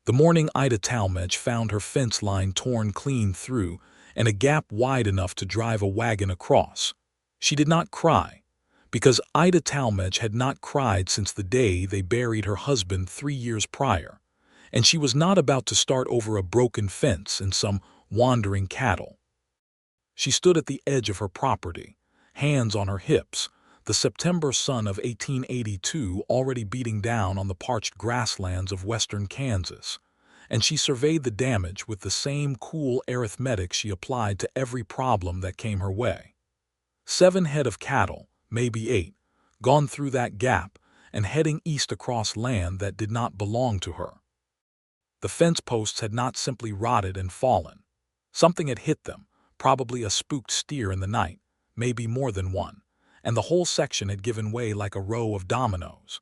The morning Ida Talmadge found her fence line torn clean through and a gap wide enough to drive a wagon across. She did not cry, because Ida Talmadge had not cried since the day they buried her husband 3 years prior, and she was not about to start over a broken fence and some wandering cattle. She stood at the edge of her property, hands on her hips, the September sun of 1882 already beating down on the parched grasslands of western Kansas, and she surveyed the damage with the same cool arithmetic she applied to every problem that came her way. 7 head of cattle, maybe 8, gone through that gap and heading east across land that did not belong to her. The fence posts had not simply rotted and fallen. Something had hit them, probably a spooked steer in the night, maybe more than one, and the whole section had given way like a row of dominoes.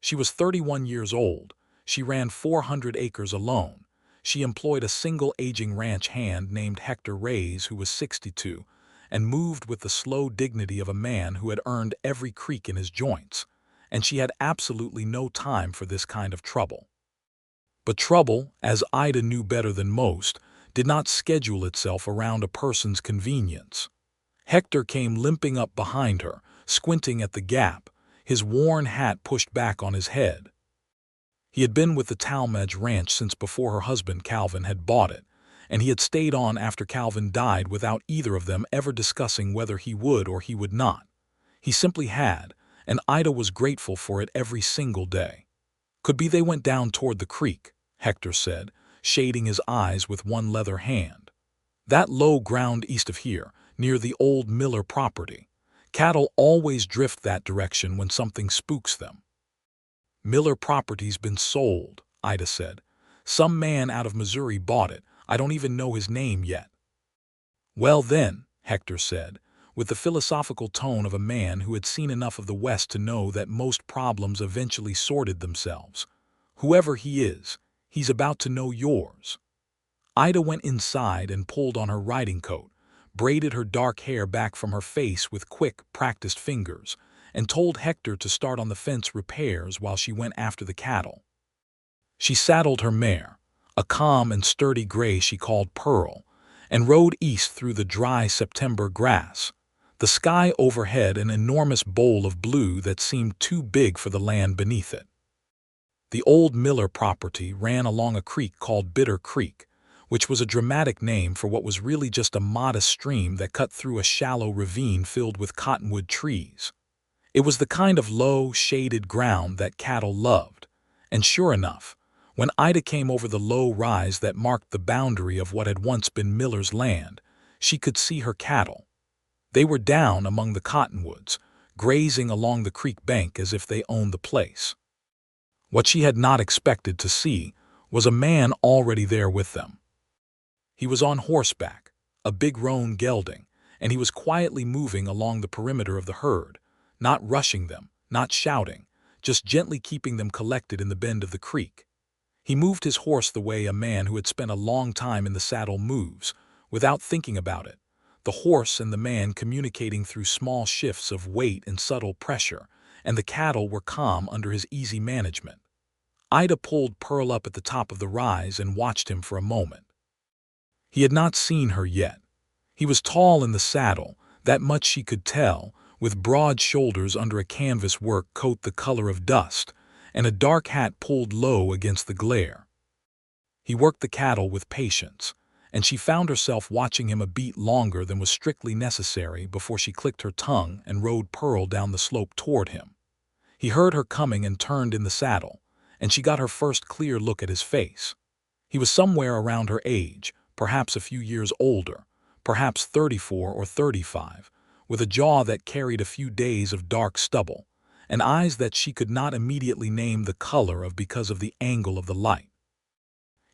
She was 31 years old. She ran 400 acres alone. She employed a single aging ranch hand named Hector Reyes, who was 62, and moved with the slow dignity of a man who had earned every creak in his joints, and she had absolutely no time for this kind of trouble. But trouble, as Ida knew better than most, did not schedule itself around a person's convenience. Hector came limping up behind her, squinting at the gap, his worn hat pushed back on his head. He had been with the Talmadge ranch since before her husband Calvin had bought it, and he had stayed on after Calvin died without either of them ever discussing whether he would or he would not. He simply had, and Ida was grateful for it every single day. Could be they went down toward the creek, Hector said, shading his eyes with one leather hand. That low ground east of here, near the old Miller property. Cattle always drift that direction when something spooks them. Miller property's been sold, Ida said. Some man out of Missouri bought it. I don't even know his name yet. Well then, Hector said, with the philosophical tone of a man who had seen enough of the West to know that most problems eventually sorted themselves. Whoever he is, he's about to know yours. Ida went inside and pulled on her riding coat, braided her dark hair back from her face with quick, practiced fingers, and told Hector to start on the fence repairs while she went after the cattle. She saddled her mare, a calm and sturdy gray she called Pearl, and rode east through the dry September grass, the sky overhead an enormous bowl of blue that seemed too big for the land beneath it. The old Miller property ran along a creek called Bitter Creek, which was a dramatic name for what was really just a modest stream that cut through a shallow ravine filled with cottonwood trees. It was the kind of low, shaded ground that cattle loved, and sure enough, when Ida came over the low rise that marked the boundary of what had once been Miller's land, she could see her cattle. They were down among the cottonwoods, grazing along the creek bank as if they owned the place. What she had not expected to see was a man already there with them. He was on horseback, a big roan gelding, and he was quietly moving along the perimeter of the herd, not rushing them, not shouting, just gently keeping them collected in the bend of the creek. He moved his horse the way a man who had spent a long time in the saddle moves, without thinking about it, the horse and the man communicating through small shifts of weight and subtle pressure, and the cattle were calm under his easy management. Ida pulled Pearl up at the top of the rise and watched him for a moment. He had not seen her yet. He was tall in the saddle, that much she could tell, with broad shoulders under a canvas work coat the color of dust, and a dark hat pulled low against the glare. He worked the cattle with patience, and she found herself watching him a beat longer than was strictly necessary before she clicked her tongue and rode Pearl down the slope toward him. He heard her coming and turned in the saddle, and she got her first clear look at his face. He was somewhere around her age, perhaps a few years older, perhaps 34 or 35, with a jaw that carried a few days of dark stubble, and eyes that she could not immediately name the color of because of the angle of the light.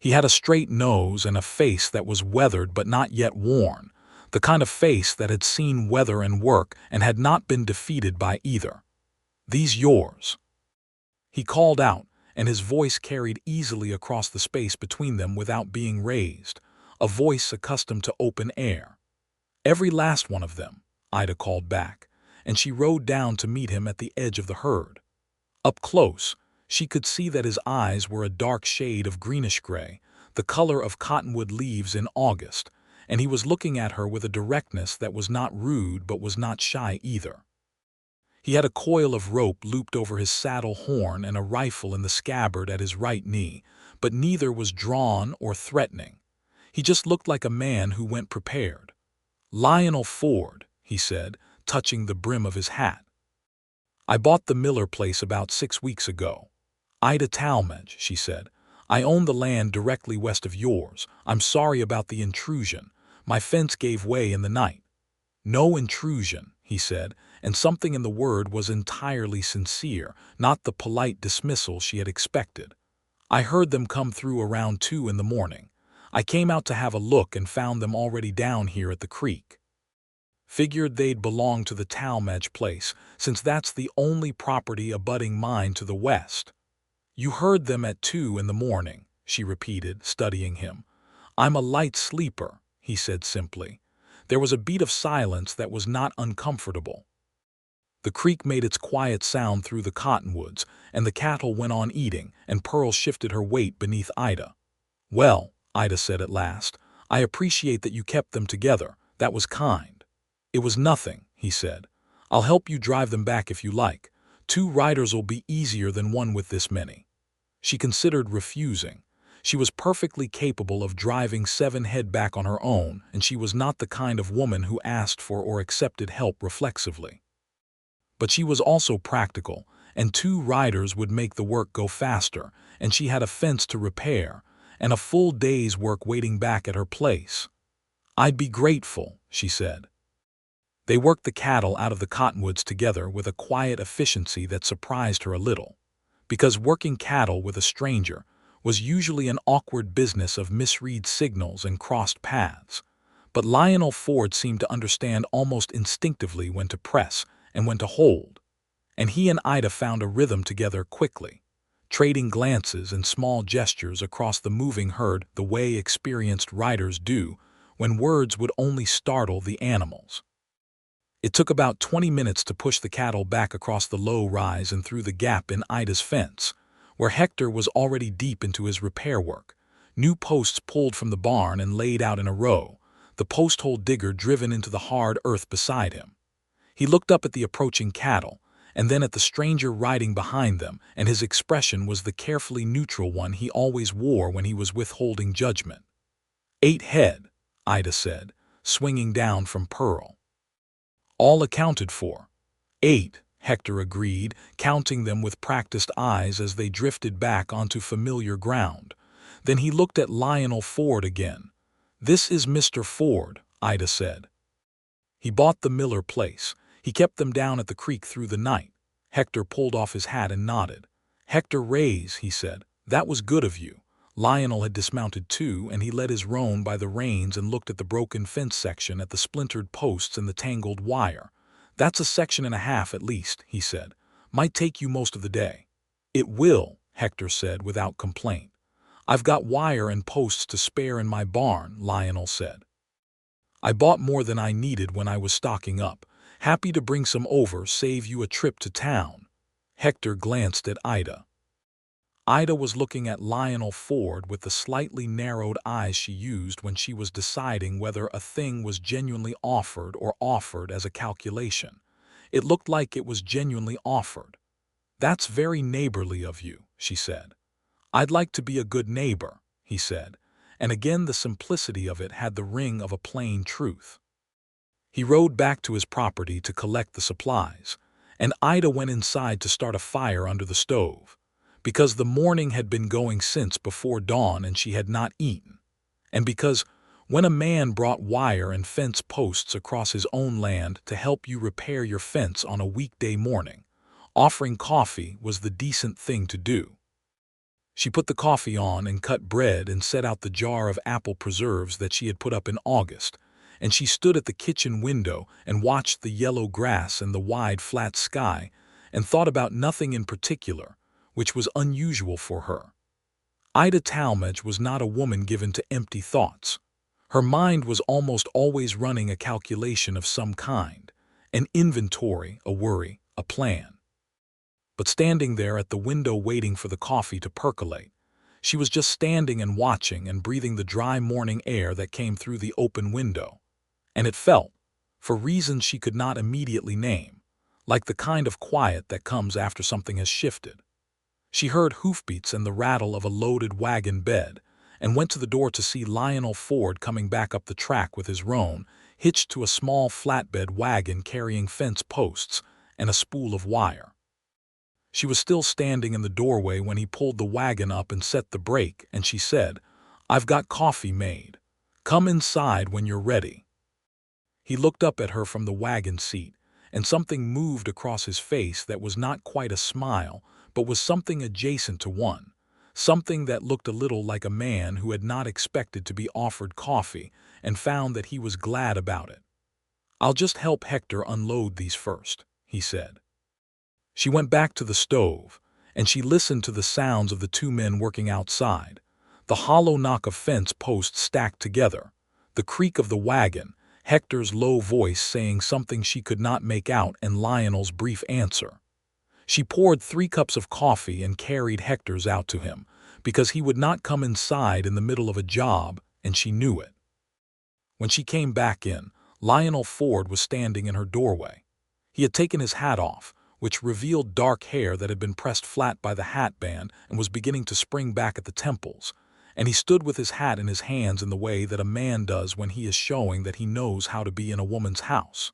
He had a straight nose and a face that was weathered but not yet worn, the kind of face that had seen weather and work and had not been defeated by either. "These yours?" He called out, and his voice carried easily across the space between them without being raised, a voice accustomed to open air. "Every last one of them," Ida called back, and she rode down to meet him at the edge of the herd. Up close, She could see that his eyes were a dark shade of greenish-gray, the color of cottonwood leaves in August, and he was looking at her with a directness that was not rude but was not shy either. He had a coil of rope looped over his saddle horn and a rifle in the scabbard at his right knee, but neither was drawn or threatening. He just looked like a man who went prepared. "Lionel Ford," he said, touching the brim of his hat. "I bought the Miller place about 6 weeks ago." "Ida Talmadge," she said. "I own the land directly west of yours. I'm sorry about the intrusion. My fence gave way in the night." "No intrusion," he said, and something in the word was entirely sincere, not the polite dismissal she had expected. "I heard them come through around 2 in the morning. I came out to have a look and found them already down here at the creek. Figured they'd belong to the Talmadge place, since that's the only property abutting mine to the west." "You heard them at 2 in the morning," she repeated, studying him. "I'm a light sleeper," he said simply. There was a beat of silence that was not uncomfortable. The creek made its quiet sound through the cottonwoods, and the cattle went on eating, and Pearl shifted her weight beneath Ida. "Well," Ida said at last, "I appreciate that you kept them together. That was kind." "It was nothing," he said. "I'll help you drive them back if you like. 2 riders'll be easier than one with this many." She considered refusing. She was perfectly capable of driving 7 head back on her own, and she was not the kind of woman who asked for or accepted help reflexively. But she was also practical, and 2 riders would make the work go faster, and she had a fence to repair, and a full day's work waiting back at her place. "I'd be grateful," she said. They worked the cattle out of the cottonwoods together with a quiet efficiency that surprised her a little, because working cattle with a stranger was usually an awkward business of misread signals and crossed paths. But Lionel Ford seemed to understand almost instinctively when to press and when to hold, and he and Ida found a rhythm together quickly, trading glances and small gestures across the moving herd the way experienced riders do when words would only startle the animals. It took about 20 minutes to push the cattle back across the low rise and through the gap in Ida's fence, where Hector was already deep into his repair work. New posts pulled from the barn and laid out in a row, the post-hole digger driven into the hard earth beside him. He looked up at the approaching cattle, and then at the stranger riding behind them, and his expression was the carefully neutral one he always wore when he was withholding judgment. 8 head, Ida said, swinging down from Pearl. "All accounted for." 8, Hector agreed, counting them with practiced eyes as they drifted back onto familiar ground. Then he looked at Lionel Ford again. "This is Mr. Ford," Ida said. "He bought the Miller place. He kept them down at the creek through the night." Hector pulled off his hat and nodded. "Hector Rays," he said. "That was good of you." Lionel had dismounted too, and he led his roan by the reins and looked at the broken fence section, at the splintered posts and the tangled wire. "That's a section and a half at least," he said. "Might take you most of the day." "It will," Hector said without complaint. "I've got wire and posts to spare in my barn," Lionel said. "I bought more than I needed when I was stocking up. Happy to bring some over, save you a trip to town." Hector glanced at Ida. Ida was looking at Lionel Ford with the slightly narrowed eyes she used when she was deciding whether a thing was genuinely offered or offered as a calculation. It looked like it was genuinely offered. "That's very neighborly of you," she said. "I'd like to be a good neighbor," he said, and again the simplicity of it had the ring of a plain truth. He rode back to his property to collect the supplies, and Ida went inside to start a fire under the stove, because the morning had been going since before dawn and she had not eaten, and because when a man brought wire and fence posts across his own land to help you repair your fence on a weekday morning, offering coffee was the decent thing to do. She put the coffee on and cut bread and set out the jar of apple preserves that she had put up in August, and she stood at the kitchen window and watched the yellow grass and the wide flat sky and thought about nothing in particular, which was unusual for her. Ida Talmadge was not a woman given to empty thoughts. Her mind was almost always running a calculation of some kind, an inventory, a worry, a plan. but standing there at the window waiting for the coffee to percolate. She was just standing and watching and breathing the dry morning air that came through the open window. And it felt, for reasons she could not immediately name, like the kind of quiet that comes after something has shifted. She heard hoofbeats and the rattle of a loaded wagon bed, and went to the door to see Lionel Ford coming back up the track with his roan, hitched to a small flatbed wagon carrying fence posts and a spool of wire. She was still standing in the doorway when he pulled the wagon up and set the brake, and she said, "I've got coffee made. Come inside when you're ready." He looked up at her from the wagon seat, and something moved across his face that was not quite a smile, but was something adjacent to one, something that looked a little like a man who had not expected to be offered coffee and found that he was glad about it. "I'll just help Hector unload these first," he said. She went back to the stove, and she listened to the sounds of the two men working outside, the hollow knock of fence posts stacked together, the creak of the wagon, Hector's low voice saying something she could not make out, and Lionel's brief answer. She poured 3 cups of coffee and carried Hector's out to him, because he would not come inside in the middle of a job, and she knew it. When she came back in, Lionel Ford was standing in her doorway. He had taken his hat off, which revealed dark hair that had been pressed flat by the hat band and was beginning to spring back at the temples, and he stood with his hat in his hands in the way that a man does when he is showing that he knows how to be in a woman's house.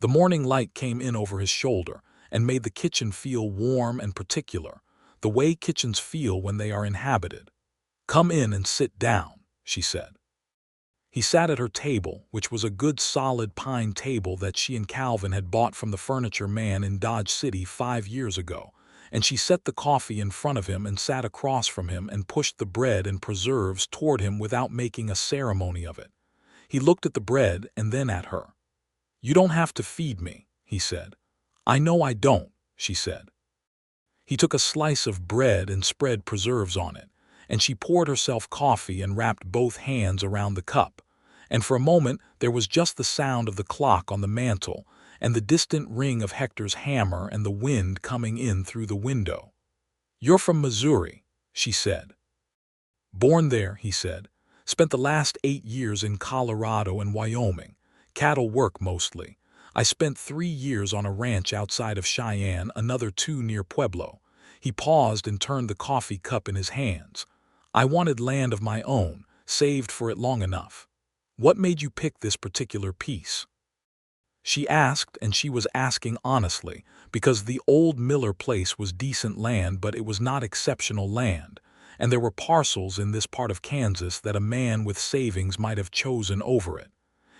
The morning light came in over his shoulder and made the kitchen feel warm and particular, the way kitchens feel when they are inhabited. "Come in and sit down," she said. He sat at her table, which was a good solid pine table that she and Calvin had bought from the furniture man in Dodge City 5 years ago, and she set the coffee in front of him and sat across from him and pushed the bread and preserves toward him without making a ceremony of it. He looked at the bread and then at her. "You don't have to feed me," he said. "I know I don't," she said. He took a slice of bread and spread preserves on it, and she poured herself coffee and wrapped both hands around the cup, and for a moment there was just the sound of the clock on the mantel and the distant ring of Hector's hammer and the wind coming in through the window. "You're from Missouri," she said. "Born there," he said. "Spent the last 8 years in Colorado and Wyoming, cattle work mostly. I spent 3 years on a ranch outside of Cheyenne, another 2 near Pueblo." He paused and turned the coffee cup in his hands. "I wanted land of my own, saved for it long enough. What made you pick this particular piece?" She asked, and she was asking honestly, because the old Miller place was decent land, but it was not exceptional land, and there were parcels in this part of Kansas that a man with savings might have chosen over it.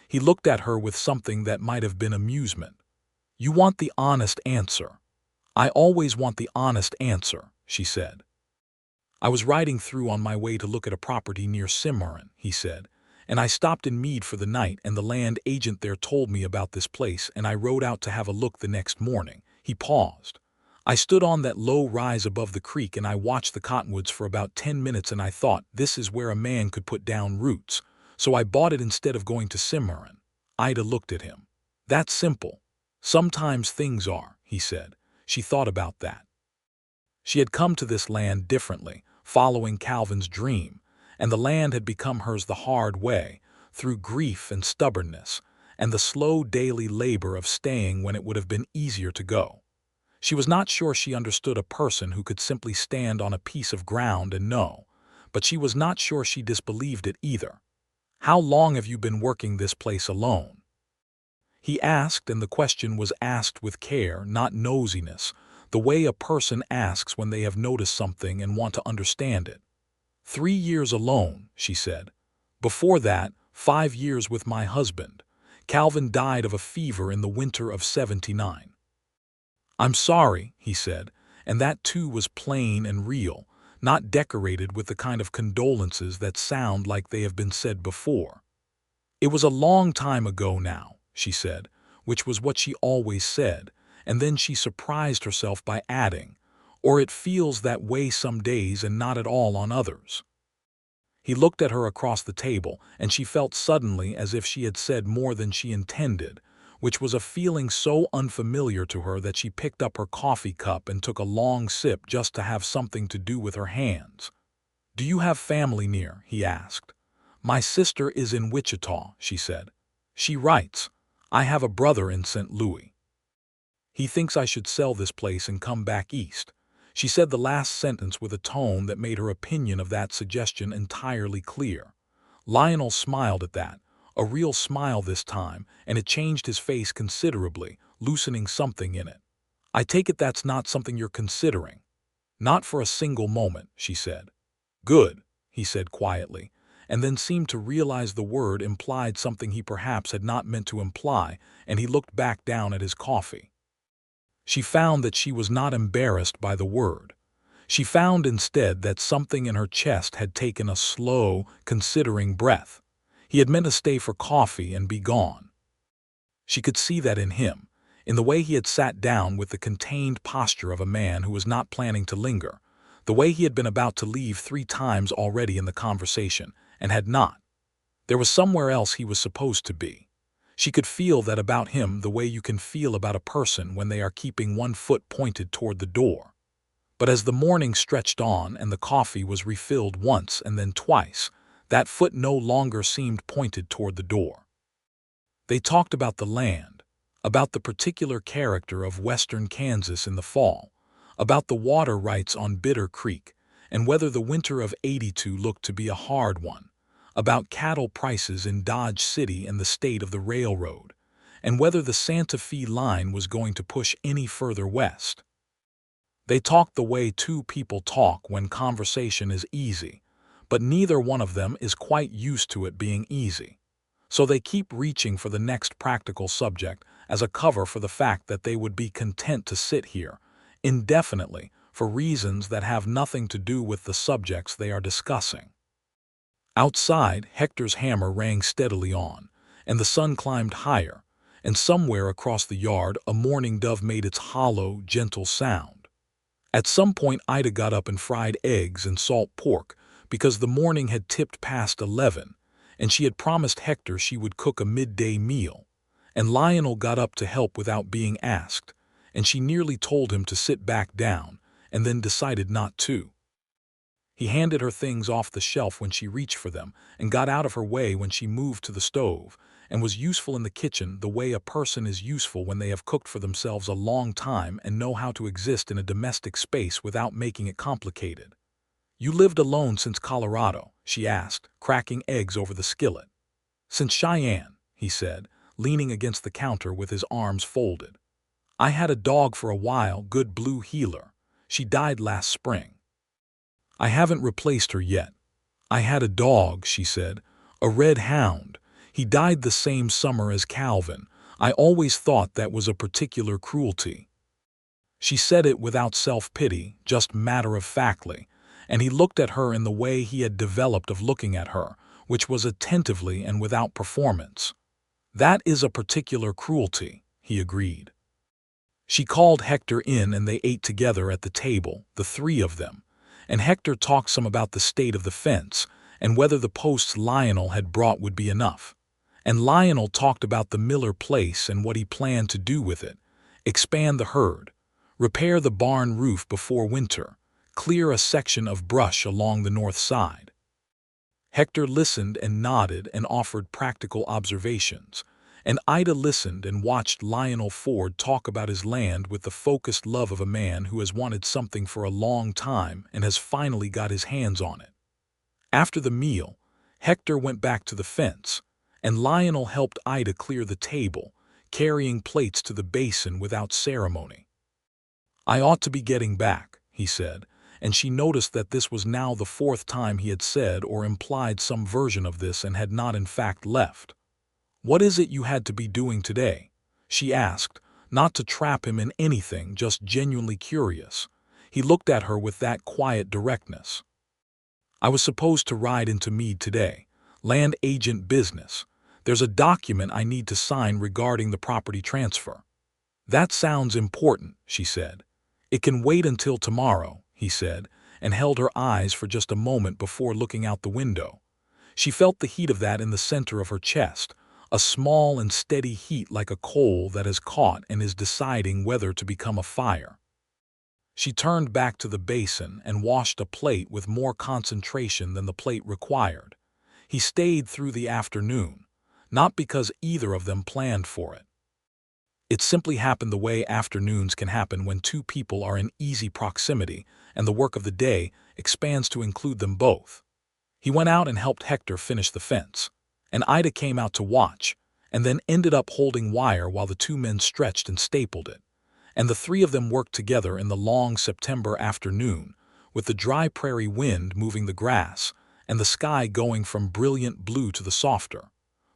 He looked at her with something that might have been amusement. "You want the honest answer." "I always want the honest answer," she said. "I was riding through on my way to look at a property near Cimarron," he said, "and I stopped in Meade for the night, and the land agent there told me about this place, and I rode out to have a look the next morning." He paused. "I stood on that low rise above the creek and I watched the cottonwoods for about 10 minutes, and I thought, this is where a man could put down roots, so I bought it instead of going to Cimarron." Ida looked at him. "That's simple." "Sometimes things are," he said. She thought about that. She had come to this land differently, following Calvin's dream, and the land had become hers the hard way, through grief and stubbornness, and the slow daily labor of staying when it would have been easier to go. She was not sure she understood a person who could simply stand on a piece of ground and know, but she was not sure she disbelieved it either. "How long have you been working this place alone?" He asked, and the question was asked with care, not nosiness, the way a person asks when they have noticed something and want to understand it. 3 years alone," she said. "Before that, 5 years with my husband. Calvin died of a fever in the winter of '79. "I'm sorry," he said, and that too was plain and real, not decorated with the kind of condolences that sound like they have been said before. "It was a long time ago now," she said, which was what she always said, and then she surprised herself by adding, "or it feels that way some days and not at all on others." He looked at her across the table, and she felt suddenly as if she had said more than she intended, which was a feeling so unfamiliar to her that she picked up her coffee cup and took a long sip just to have something to do with her hands. "Do you have family near?" he asked. "My sister is in Wichita," she said. "She writes. I have a brother in St. Louis. He thinks I should sell this place and come back east." She said the last sentence with a tone that made her opinion of that suggestion entirely clear. Lionel smiled at that, a real smile this time, and it changed his face considerably, loosening something in it. "I take it that's not something you're considering." "Not for a single moment," she said. "Good," he said quietly, and then seemed to realize the word implied something he perhaps had not meant to imply, and he looked back down at his coffee. She found that she was not embarrassed by the word. She found instead that something in her chest had taken a slow, considering breath. He had meant to stay for coffee and be gone. She could see that in him, in the way he had sat down with the contained posture of a man who was not planning to linger, the way he had been about to leave 3 times already in the conversation, and had not. There was somewhere else he was supposed to be. She could feel that about him the way you can feel about a person when they are keeping one foot pointed toward the door. But as the morning stretched on and the coffee was refilled once and then twice, that foot no longer seemed pointed toward the door. They talked about the land, about the particular character of western Kansas in the fall, about the water rights on Bitter Creek, and whether the winter of '82 looked to be a hard one, about cattle prices in Dodge City and the state of the railroad, and whether the Santa Fe line was going to push any further west. They talked the way two people talk when conversation is easy, but neither one of them is quite used to it being easy. So they keep reaching for the next practical subject as a cover for the fact that they would be content to sit here, indefinitely, for reasons that have nothing to do with the subjects they are discussing. Outside, Hector's hammer rang steadily on, and the sun climbed higher, and somewhere across the yard a mourning dove made its hollow, gentle sound. At some point Ida got up and fried eggs and salt pork, because the morning had tipped past 11, and she had promised Hector she would cook a midday meal. And Lionel got up to help without being asked, and she nearly told him to sit back down, and then decided not to. He handed her things off the shelf when she reached for them, and got out of her way when she moved to the stove, and was useful in the kitchen the way a person is useful when they have cooked for themselves a long time and know how to exist in a domestic space without making it complicated. "You lived alone since Colorado?" she asked, cracking eggs over the skillet. "Since Cheyenne," he said, leaning against the counter with his arms folded. "I had a dog for a while, good blue heeler. She died last spring." "I haven't replaced her yet." "I had a dog," she said, "a red hound. He died the same summer as Calvin. I always thought that was a particular cruelty." She said it without self-pity, just matter-of-factly, and he looked at her in the way he had developed of looking at her, which was attentively and without performance. "That is a particular cruelty," he agreed. She called Hector in and they ate together at the table, the 3 of them, and Hector talked some about the state of the fence and whether the posts Lionel had brought would be enough. And Lionel talked about the Miller place and what he planned to do with it: expand the herd, repair the barn roof before winter, clear a section of brush along the north side. Hector listened and nodded and offered practical observations, and Ida listened and watched Lionel Ford talk about his land with the focused love of a man who has wanted something for a long time and has finally got his hands on it. After the meal, Hector went back to the fence, and Lionel helped Ida clear the table, carrying plates to the basin without ceremony. "I ought to be getting back," he said, and she noticed that this was now the 4th time he had said or implied some version of this and had not in fact left. "What is it you had to be doing today?" she asked, not to trap him in anything, just genuinely curious. He looked at her with that quiet directness. "I was supposed to ride into Meade today. Land agent business. There's a document I need to sign regarding the property transfer." "That sounds important," she said. "It can wait until tomorrow," he said, and held her eyes for just a moment before looking out the window. She felt the heat of that in the center of her chest, a small and steady heat like a coal that is caught and is deciding whether to become a fire. She turned back to the basin and washed a plate with more concentration than the plate required. He stayed through the afternoon, not because either of them planned for it. It simply happened the way afternoons can happen when two people are in easy proximity and the work of the day expands to include them both. He went out and helped Hector finish the fence, and Ida came out to watch, and then ended up holding wire while the two men stretched and stapled it. And the three of them worked together in the long September afternoon, with the dry prairie wind moving the grass, and the sky going from brilliant blue to the softer,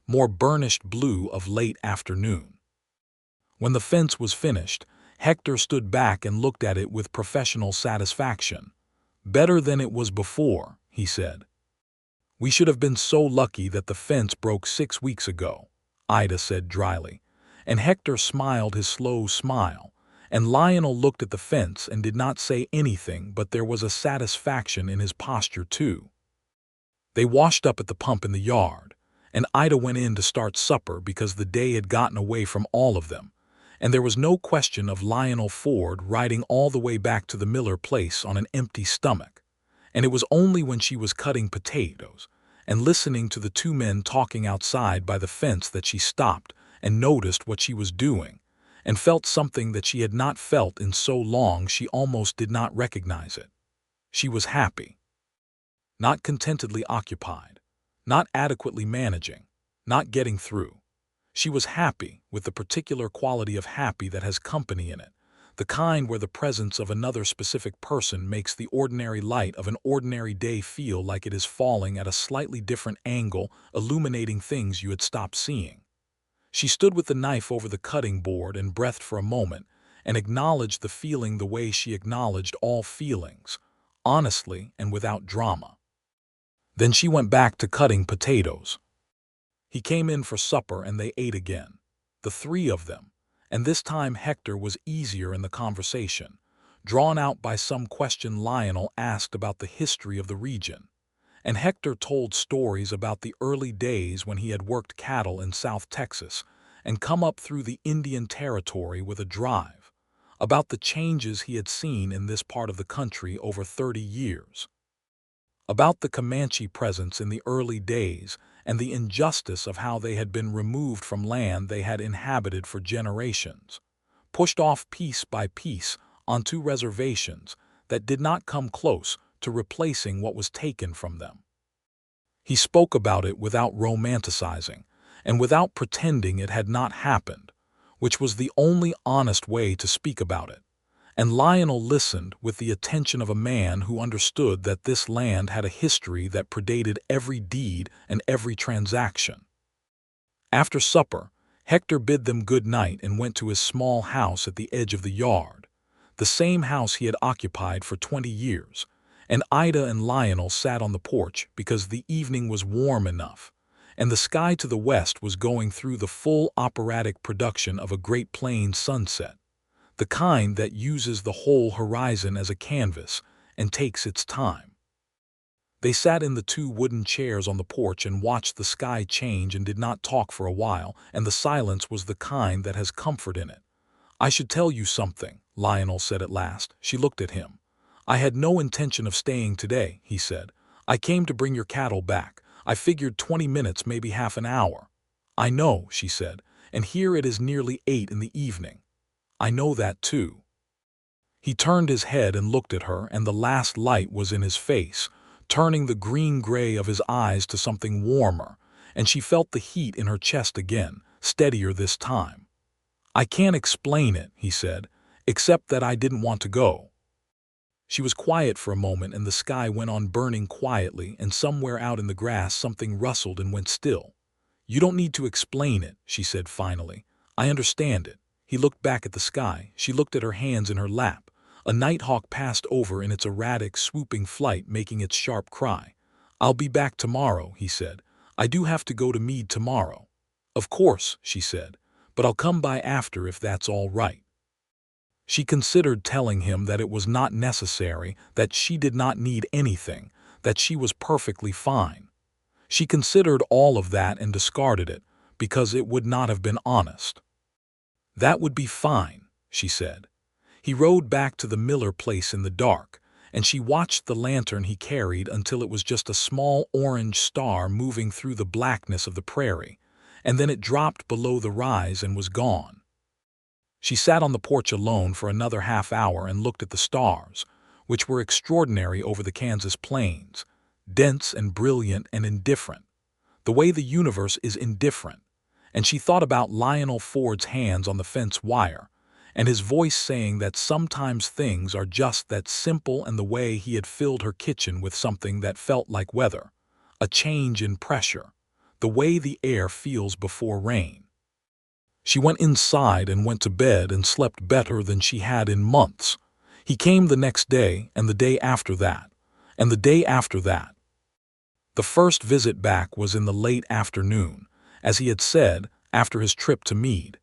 more burnished blue of late afternoon. When the fence was finished, Hector stood back and looked at it with professional satisfaction. "Better than it was before," he said. "We should have been so lucky that the fence broke 6 weeks ago," Ida said dryly, and Hector smiled his slow smile, and Lionel looked at the fence and did not say anything, but there was a satisfaction in his posture too. They washed up at the pump in the yard, and Ida went in to start supper because the day had gotten away from all of them, and there was no question of Lionel Ford riding all the way back to the Miller place on an empty stomach. And it was only when she was cutting potatoes and listening to the two men talking outside by the fence that she stopped and noticed what she was doing, and felt something that she had not felt in so long she almost did not recognize it. She was happy. Not contentedly occupied, not adequately managing, not getting through. She was happy with the particular quality of happy that has company in it, the kind where the presence of another specific person makes the ordinary light of an ordinary day feel like it is falling at a slightly different angle, illuminating things you had stopped seeing. She stood with the knife over the cutting board and breathed for a moment, and acknowledged the feeling the way she acknowledged all feelings, honestly and without drama. Then she went back to cutting potatoes. He came in for supper and they ate again, the three of them, and this time Hector was easier in the conversation, drawn out by some question Lionel asked about the history of the region. And Hector told stories about the early days when he had worked cattle in South Texas and come up through the Indian Territory with a drive, about the changes he had seen in this part of the country over 30 years, about the Comanche presence in the early days and the injustice of how they had been removed from land they had inhabited for generations, pushed off piece by piece onto reservations that did not come close to replacing what was taken from them. He spoke about it without romanticizing and without pretending it had not happened, which was the only honest way to speak about it. And Lionel listened with the attention of a man who understood that this land had a history that predated every deed and every transaction. After supper, Hector bid them good night and went to his small house at the edge of the yard, the same house he had occupied for 20 years, and Ida and Lionel sat on the porch because the evening was warm enough, and the sky to the west was going through the full operatic production of a Great Plains sunset, the kind that uses the whole horizon as a canvas and takes its time. They sat in the two wooden chairs on the porch and watched the sky change and did not talk for a while, and the silence was the kind that has comfort in it. "I should tell you something," Lionel said at last. She looked at him. "I had no intention of staying today," he said. "I came to bring your cattle back. I figured 20 minutes, maybe half an hour." "I know," she said, "and here it is nearly 8 in the evening." "I know that too." He turned his head and looked at her, and the last light was in his face, turning the green-gray of his eyes to something warmer, and she felt the heat in her chest again, steadier this time. "I can't explain it," he said, "except that I didn't want to go." She was quiet for a moment, and the sky went on burning quietly, and somewhere out in the grass something rustled and went still. "You don't need to explain it," she said finally. "I understand it." He looked back at the sky. She looked at her hands in her lap. A nighthawk passed over in its erratic, swooping flight, making its sharp cry. "I'll be back tomorrow," he said. "I do have to go to Meade tomorrow." "Of course," she said, "but I'll come by after if that's all right." She considered telling him that it was not necessary, that she did not need anything, that she was perfectly fine. She considered all of that and discarded it, because it would not have been honest. "That would be fine," she said. He rode back to the Miller place in the dark, and she watched the lantern he carried until it was just a small orange star moving through the blackness of the prairie, and then it dropped below the rise and was gone. She sat on the porch alone for another half-hour and looked at the stars, which were extraordinary over the Kansas plains, dense and brilliant and indifferent, the way the universe is indifferent. And she thought about Lionel Ford's hands on the fence wire, and his voice saying that sometimes things are just that simple, and the way he had filled her kitchen with something that felt like weather, a change in pressure, the way the air feels before rain. She went inside and went to bed and slept better than she had in months. He came the next day, and the day after that, and the day after that. The first visit back was in the late afternoon, as he had said, after his trip to Meade,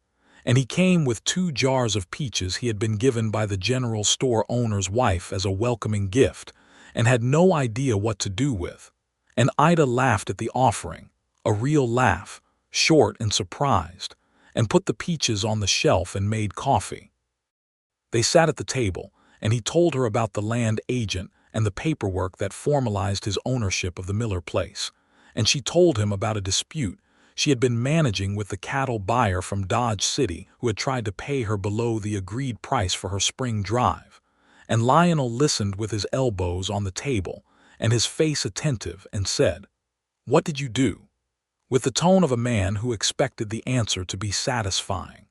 and he came with 2 jars of peaches he had been given by the general store owner's wife as a welcoming gift, and had no idea what to do with. And Ida laughed at the offering, a real laugh, short and surprised, and put the peaches on the shelf and made coffee. They sat at the table, and he told her about the land agent and the paperwork that formalized his ownership of the Miller place, and she told him about a dispute she had been managing with the cattle buyer from Dodge City who had tried to pay her below the agreed price for her spring drive. And Lionel listened with his elbows on the table and his face attentive and said, "What did you do?" with the tone of a man who expected the answer to be satisfying.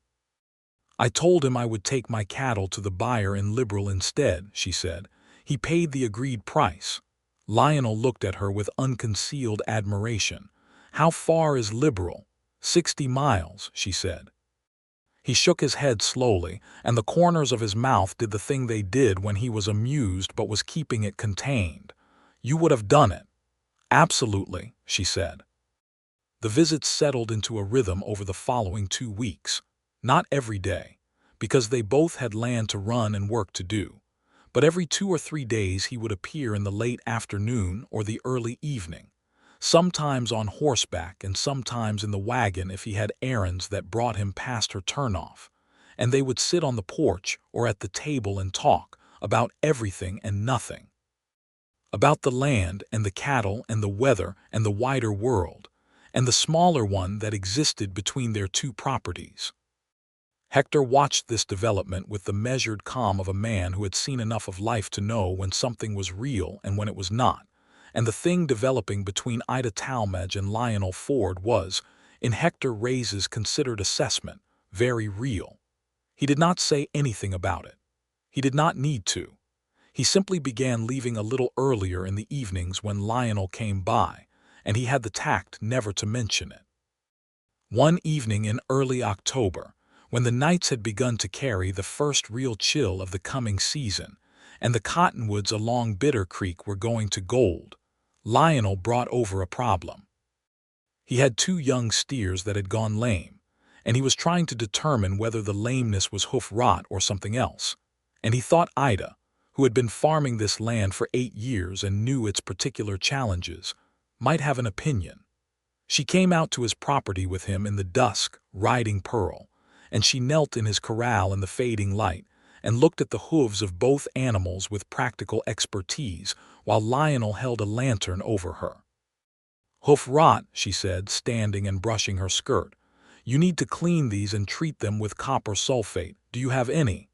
"I told him I would take my cattle to the buyer in Liberal instead," she said. "He paid the agreed price." Lionel looked at her with unconcealed admiration. "How far is Liberal?" 60 miles, she said. He shook his head slowly, and the corners of his mouth did the thing they did when he was amused but was keeping it contained. "You would have done it." "Absolutely," she said. The visits settled into a rhythm over the following 2 weeks. Not every day, because they both had land to run and work to do, but every 2 or 3 days he would appear in the late afternoon or the early evening, sometimes on horseback and sometimes in the wagon if he had errands that brought him past her turnoff, and they would sit on the porch or at the table and talk about everything and nothing, about the land and the cattle and the weather and the wider world, and the smaller one that existed between their 2 properties. Hector watched this development with the measured calm of a man who had seen enough of life to know when something was real and when it was not, and the thing developing between Ida Talmadge and Lionel Ford was, in Hector Reyes's considered assessment, very real. He did not say anything about it. He did not need to. He simply began leaving a little earlier in the evenings when Lionel came by, and he had the tact never to mention it. One evening in early October, when the nights had begun to carry the first real chill of the coming season, and the cottonwoods along Bitter Creek were going to gold, Lionel brought over a problem. He had 2 young steers that had gone lame, and he was trying to determine whether the lameness was hoof rot or something else, and he thought Ida, who had been farming this land for 8 years and knew its particular challenges, might have an opinion. She came out to his property with him in the dusk, riding Pearl, and she knelt in his corral in the fading light and looked at the hooves of both animals with practical expertise while Lionel held a lantern over her. "Hoof rot," she said, standing and brushing her skirt. "You need to clean these and treat them with copper sulfate. Do you have any?"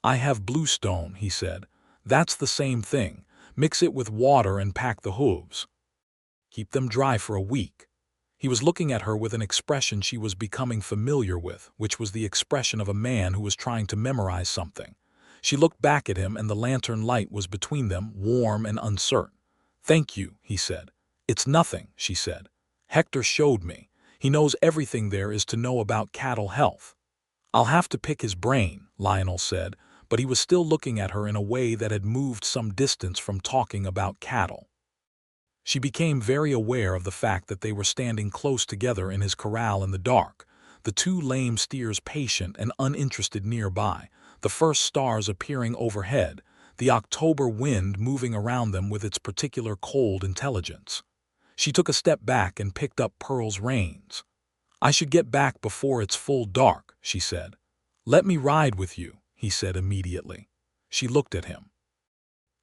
"I have bluestone," he said. "That's the same thing. Mix it with water and pack the hooves. Keep them dry for a week." He was looking at her with an expression she was becoming familiar with, which was the expression of a man who was trying to memorize something. She looked back at him, and the lantern light was between them, warm and uncertain. "Thank you," he said. "It's nothing," she said. "Hector showed me. He knows everything there is to know about cattle health." "I'll have to pick his brain," Lionel said, but he was still looking at her in a way that had moved some distance from talking about cattle. She became very aware of the fact that they were standing close together in his corral in the dark, the 2 lame steers patient and uninterested nearby, the first stars appearing overhead, the October wind moving around them with its particular cold intelligence. She took a step back and picked up Pearl's reins. "I should get back before it's full dark," she said. "Let me ride with you," he said immediately. She looked at him.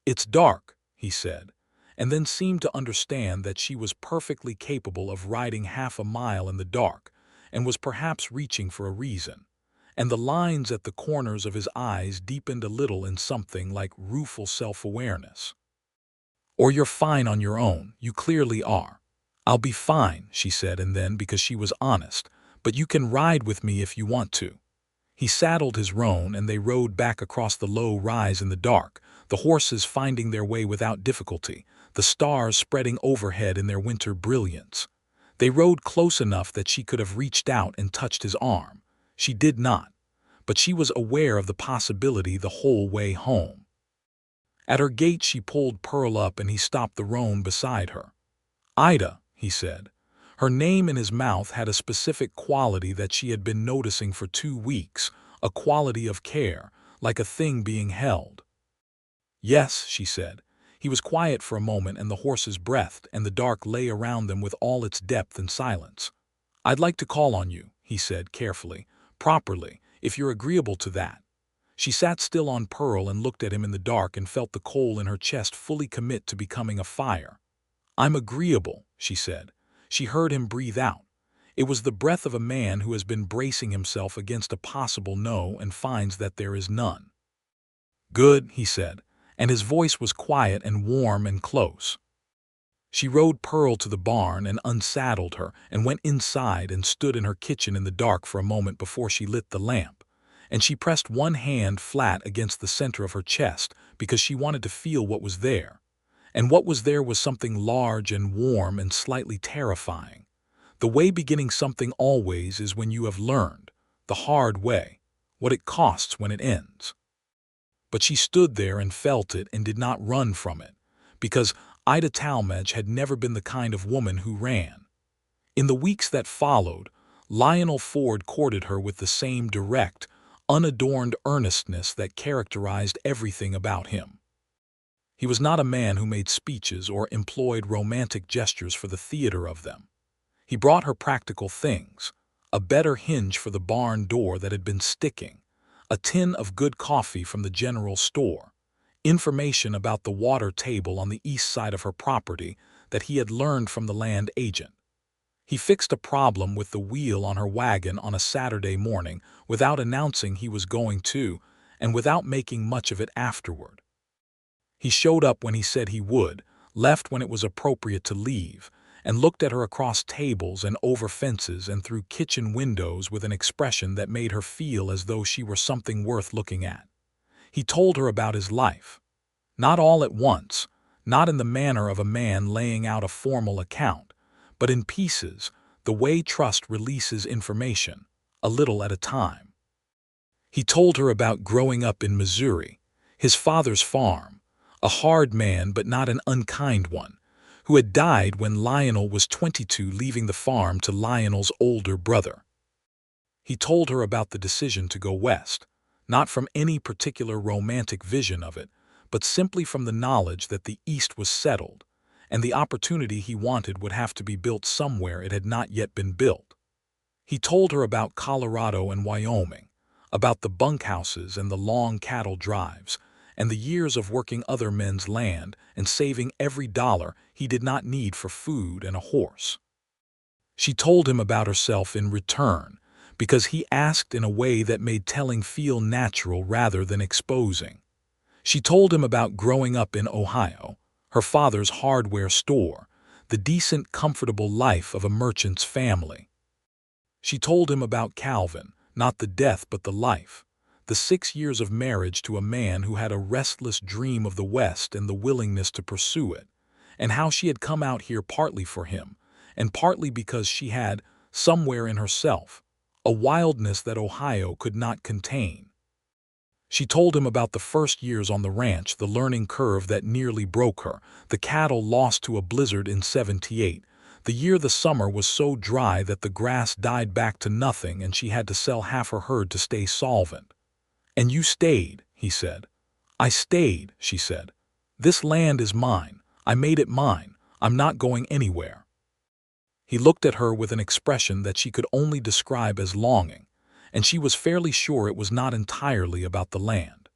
"It's dark," he said, and then seemed to understand that she was perfectly capable of riding half a mile in the dark, and was perhaps reaching for a reason. And the lines at the corners of his eyes deepened a little in something like rueful self-awareness. "Or you're fine on your own, you clearly are." "I'll be fine," she said, and then, because she was honest, "but you can ride with me if you want to." He saddled his roan, and they rode back across the low rise in the dark, the horses finding their way without difficulty, the stars spreading overhead in their winter brilliance. They rode close enough that she could have reached out and touched his arm. She did not, but she was aware of the possibility the whole way home. At her gate she pulled Pearl up, and he stopped the roan beside her. "Ida," he said. Her name in his mouth had a specific quality that she had been noticing for 2 weeks, a quality of care, like a thing being held. "Yes," she said. He was quiet for a moment, and the horses breathed, and the dark lay around them with all its depth and silence. "I'd like to call on you," he said carefully, "properly, if you're agreeable to that." She sat still on Pearl and looked at him in the dark and felt the coal in her chest fully commit to becoming a fire. "I'm agreeable," she said. She heard him breathe out. It was the breath of a man who has been bracing himself against a possible no and finds that there is none. "Good," he said, and his voice was quiet and warm and close. She rode Pearl to the barn and unsaddled her and went inside and stood in her kitchen in the dark for a moment before she lit the lamp. And she pressed one hand flat against the center of her chest because she wanted to feel what was there. And what was there was something large and warm and slightly terrifying. The way beginning something always is when you have learned, the hard way, what it costs when it ends. But she stood there and felt it and did not run from it, because Ida Talmadge had never been the kind of woman who ran. In the weeks that followed, Lionel Ford courted her with the same direct, unadorned earnestness that characterized everything about him. He was not a man who made speeches or employed romantic gestures for the theater of them. He brought her practical things: a better hinge for the barn door that had been sticking, a tin of good coffee from the general store, information about the water table on the east side of her property that he had learned from the land agent. He fixed a problem with the wheel on her wagon on a Saturday morning without announcing he was going to, and without making much of it afterward. He showed up when he said he would, left when it was appropriate to leave, and looked at her across tables and over fences and through kitchen windows with an expression that made her feel as though she were something worth looking at. He told her about his life. Not all at once, not in the manner of a man laying out a formal account, but in pieces, the way trust releases information, a little at a time. He told her about growing up in Missouri, his father's farm, a hard man but not an unkind one, who had died when Lionel was 22, leaving the farm to Lionel's older brother. He told her about the decision to go west, not from any particular romantic vision of it, but simply from the knowledge that the East was settled, and the opportunity he wanted would have to be built somewhere it had not yet been built. He told her about Colorado and Wyoming, about the bunkhouses and the long cattle drives, and the years of working other men's land and saving every dollar he did not need for food and a horse. She told him about herself in return, because he asked in a way that made telling feel natural rather than exposing. She told him about growing up in Ohio, her father's hardware store, the decent, comfortable life of a merchant's family. She told him about Calvin, not the death but the life, the 6 years of marriage to a man who had a restless dream of the West and the willingness to pursue it, and how she had come out here partly for him, and partly because she had, somewhere in herself, a wildness that Ohio could not contain. She told him about the first years on the ranch, the learning curve that nearly broke her, the cattle lost to a blizzard in '78, the year the summer was so dry that the grass died back to nothing and she had to sell half her herd to stay solvent. "And you stayed," he said. "I stayed," she said. "This land is mine. I made it mine. I'm not going anywhere." He looked at her with an expression that she could only describe as longing, and she was fairly sure it was not entirely about the land.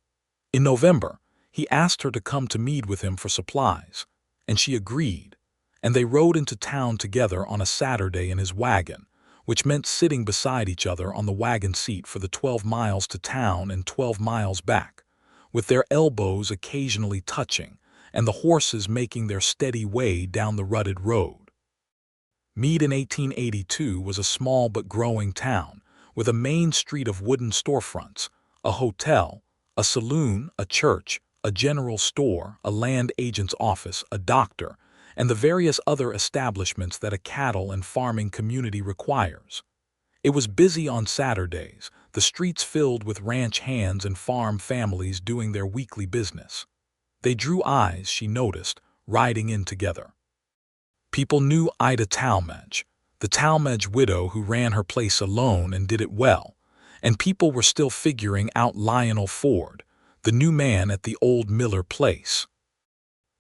In November, he asked her to come to Mead with him for supplies, and she agreed, and they rode into town together on a Saturday in his wagon, which meant sitting beside each other on the wagon seat for the 12 miles to town and 12 miles back, with their elbows occasionally touching and the horses making their steady way down the rutted road. Mead in 1882 was a small but growing town, with a main street of wooden storefronts, a hotel, a saloon, a church, a general store, a land agent's office, a doctor, and the various other establishments that a cattle and farming community requires. It was busy on Saturdays, the streets filled with ranch hands and farm families doing their weekly business. They drew eyes, she noticed, riding in together. People knew Ida Talmadge, the Talmadge widow who ran her place alone and did it well, and people were still figuring out Lionel Ford, the new man at the old Miller place.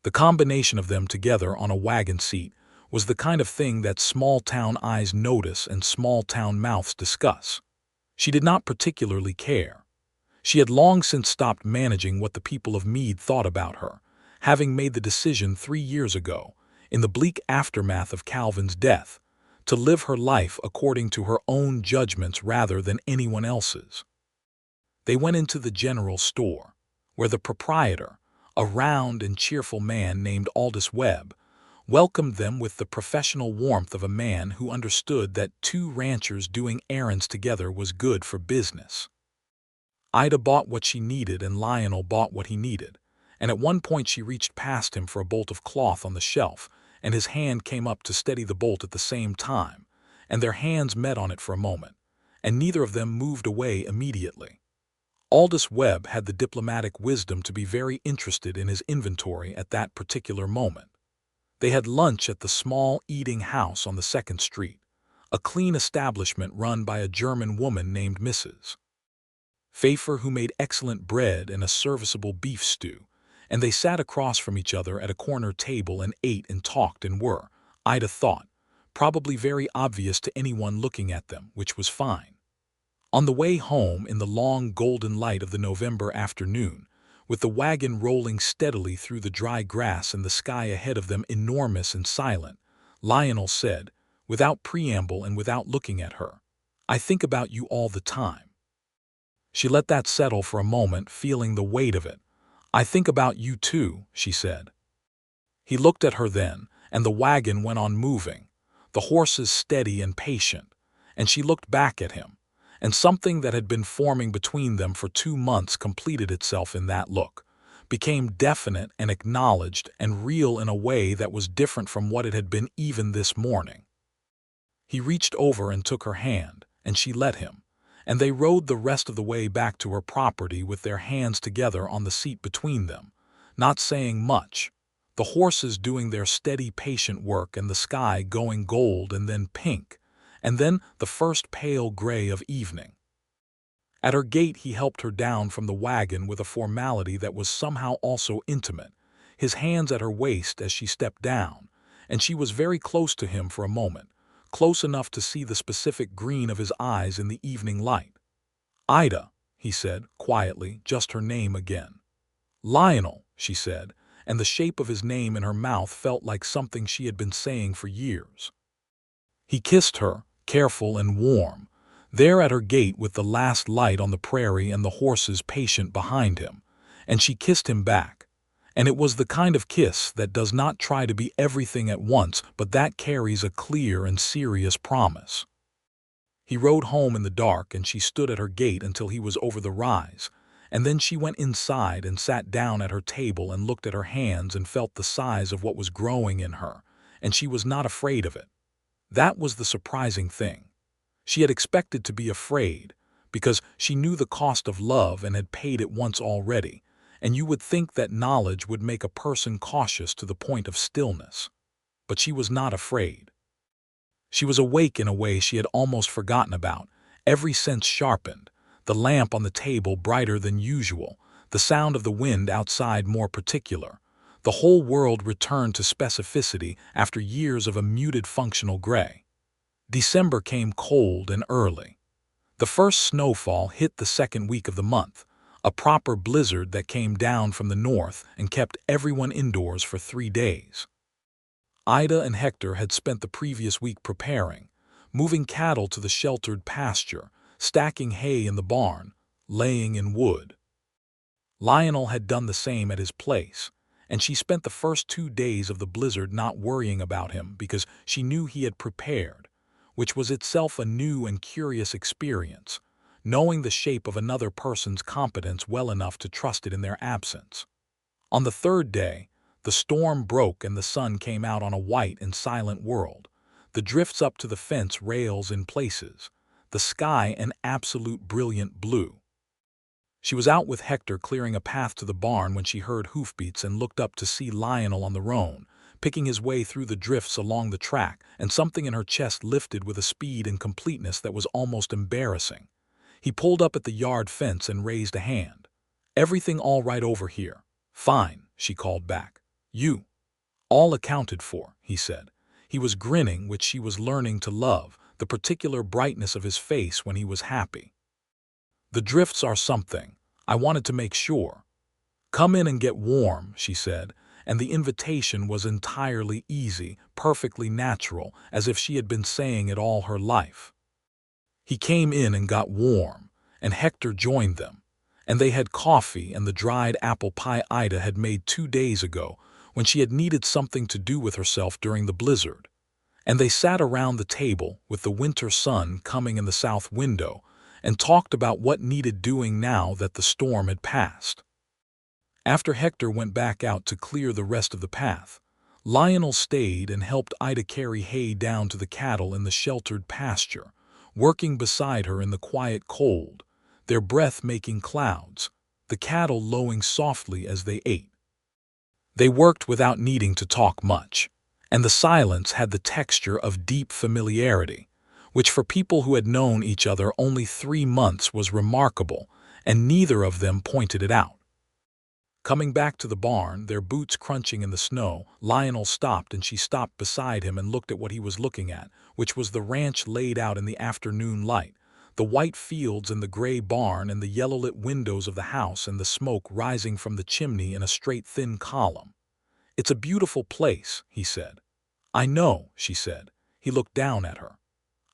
The combination of them together on a wagon seat was the kind of thing that small-town eyes notice and small-town mouths discuss. She did not particularly care. She had long since stopped managing what the people of Mead thought about her, having made the decision 3 years ago, in the bleak aftermath of Calvin's death, to live her life according to her own judgments rather than anyone else's. They went into the general store, where the proprietor, a round and cheerful man named Aldous Webb, welcomed them with the professional warmth of a man who understood that 2 ranchers doing errands together was good for business. Ida bought what she needed and Lionel bought what he needed, and at one point she reached past him for a bolt of cloth on the shelf, and his hand came up to steady the bolt at the same time, and their hands met on it for a moment, and neither of them moved away immediately. Aldous Webb had the diplomatic wisdom to be very interested in his inventory at that particular moment. They had lunch at the small eating house on the 2nd Street, a clean establishment run by a German woman named Mrs. Pfeiffer, who made excellent bread and a serviceable beef stew, and they sat across from each other at a corner table and ate and talked and were, Ida thought, probably very obvious to anyone looking at them, which was fine. On the way home, in the long golden light of the November afternoon, with the wagon rolling steadily through the dry grass and the sky ahead of them enormous and silent, Lionel said, without preamble and without looking at her, "I think about you all the time." She let that settle for a moment, feeling the weight of it. "I think about you too," she said. He looked at her then, and the wagon went on moving, the horses steady and patient, and she looked back at him, and something that had been forming between them for 2 months completed itself in that look, became definite and acknowledged and real in a way that was different from what it had been even this morning. He reached over and took her hand, and she let him, and they rode the rest of the way back to her property with their hands together on the seat between them, not saying much, the horses doing their steady, patient work and the sky going gold and then pink, and then the first pale gray of evening. At her gate he helped her down from the wagon with a formality that was somehow also intimate, his hands at her waist as she stepped down, and she was very close to him for a moment, close enough to see the specific green of his eyes in the evening light. "Ida," he said, quietly, just her name again. "Lionel," she said, and the shape of his name in her mouth felt like something she had been saying for years. He kissed her, careful and warm, there at her gate with the last light on the prairie and the horses patient behind him, and she kissed him back. And it was the kind of kiss that does not try to be everything at once, but that carries a clear and serious promise. He rode home in the dark, and she stood at her gate until he was over the rise, and then she went inside and sat down at her table and looked at her hands and felt the size of what was growing in her, and she was not afraid of it. That was the surprising thing. She had expected to be afraid, because she knew the cost of love and had paid it once already, and you would think that knowledge would make a person cautious to the point of stillness. But she was not afraid. She was awake in a way she had almost forgotten about, every sense sharpened, the lamp on the table brighter than usual, the sound of the wind outside more particular. The whole world returned to specificity after years of a muted functional gray. December came cold and early. The first snowfall hit the second week of the month, a proper blizzard that came down from the north and kept everyone indoors for 3 days. Ida and Hector had spent the previous week preparing, moving cattle to the sheltered pasture, stacking hay in the barn, laying in wood. Lionel had done the same at his place, and she spent the first 2 days of the blizzard not worrying about him because she knew he had prepared, which was itself a new and curious experience, knowing the shape of another person's competence well enough to trust it in their absence. On the third day, the storm broke and the sun came out on a white and silent world, the drifts up to the fence rails in places, the sky an absolute brilliant blue. She was out with Hector clearing a path to the barn when she heard hoofbeats and looked up to see Lionel on the roan, picking his way through the drifts along the track, and something in her chest lifted with a speed and completeness that was almost embarrassing. He pulled up at the yard fence and raised a hand. "Everything all right over here?" "Fine," she called back. "You?" "All accounted for," he said. He was grinning, which she was learning to love, the particular brightness of his face when he was happy. "The drifts are something. I wanted to make sure." "Come in and get warm," she said, and the invitation was entirely easy, perfectly natural, as if she had been saying it all her life. He came in and got warm, and Hector joined them, and they had coffee and the dried apple pie Ida had made 2 days ago when she had needed something to do with herself during the blizzard. And they sat around the table with the winter sun coming in the south window and talked about what needed doing now that the storm had passed. After Hector went back out to clear the rest of the path, Lionel stayed and helped Ida carry hay down to the cattle in the sheltered pasture, working beside her in the quiet cold, their breath making clouds, the cattle lowing softly as they ate. They worked without needing to talk much, and the silence had the texture of deep familiarity, which for people who had known each other only 3 months was remarkable, and neither of them pointed it out. Coming back to the barn, their boots crunching in the snow, Lionel stopped and she stopped beside him and looked at what he was looking at, which was the ranch laid out in the afternoon light, the white fields and the gray barn and the yellow-lit windows of the house and the smoke rising from the chimney in a straight thin column. "It's a beautiful place," he said. "I know," she said. He looked down at her.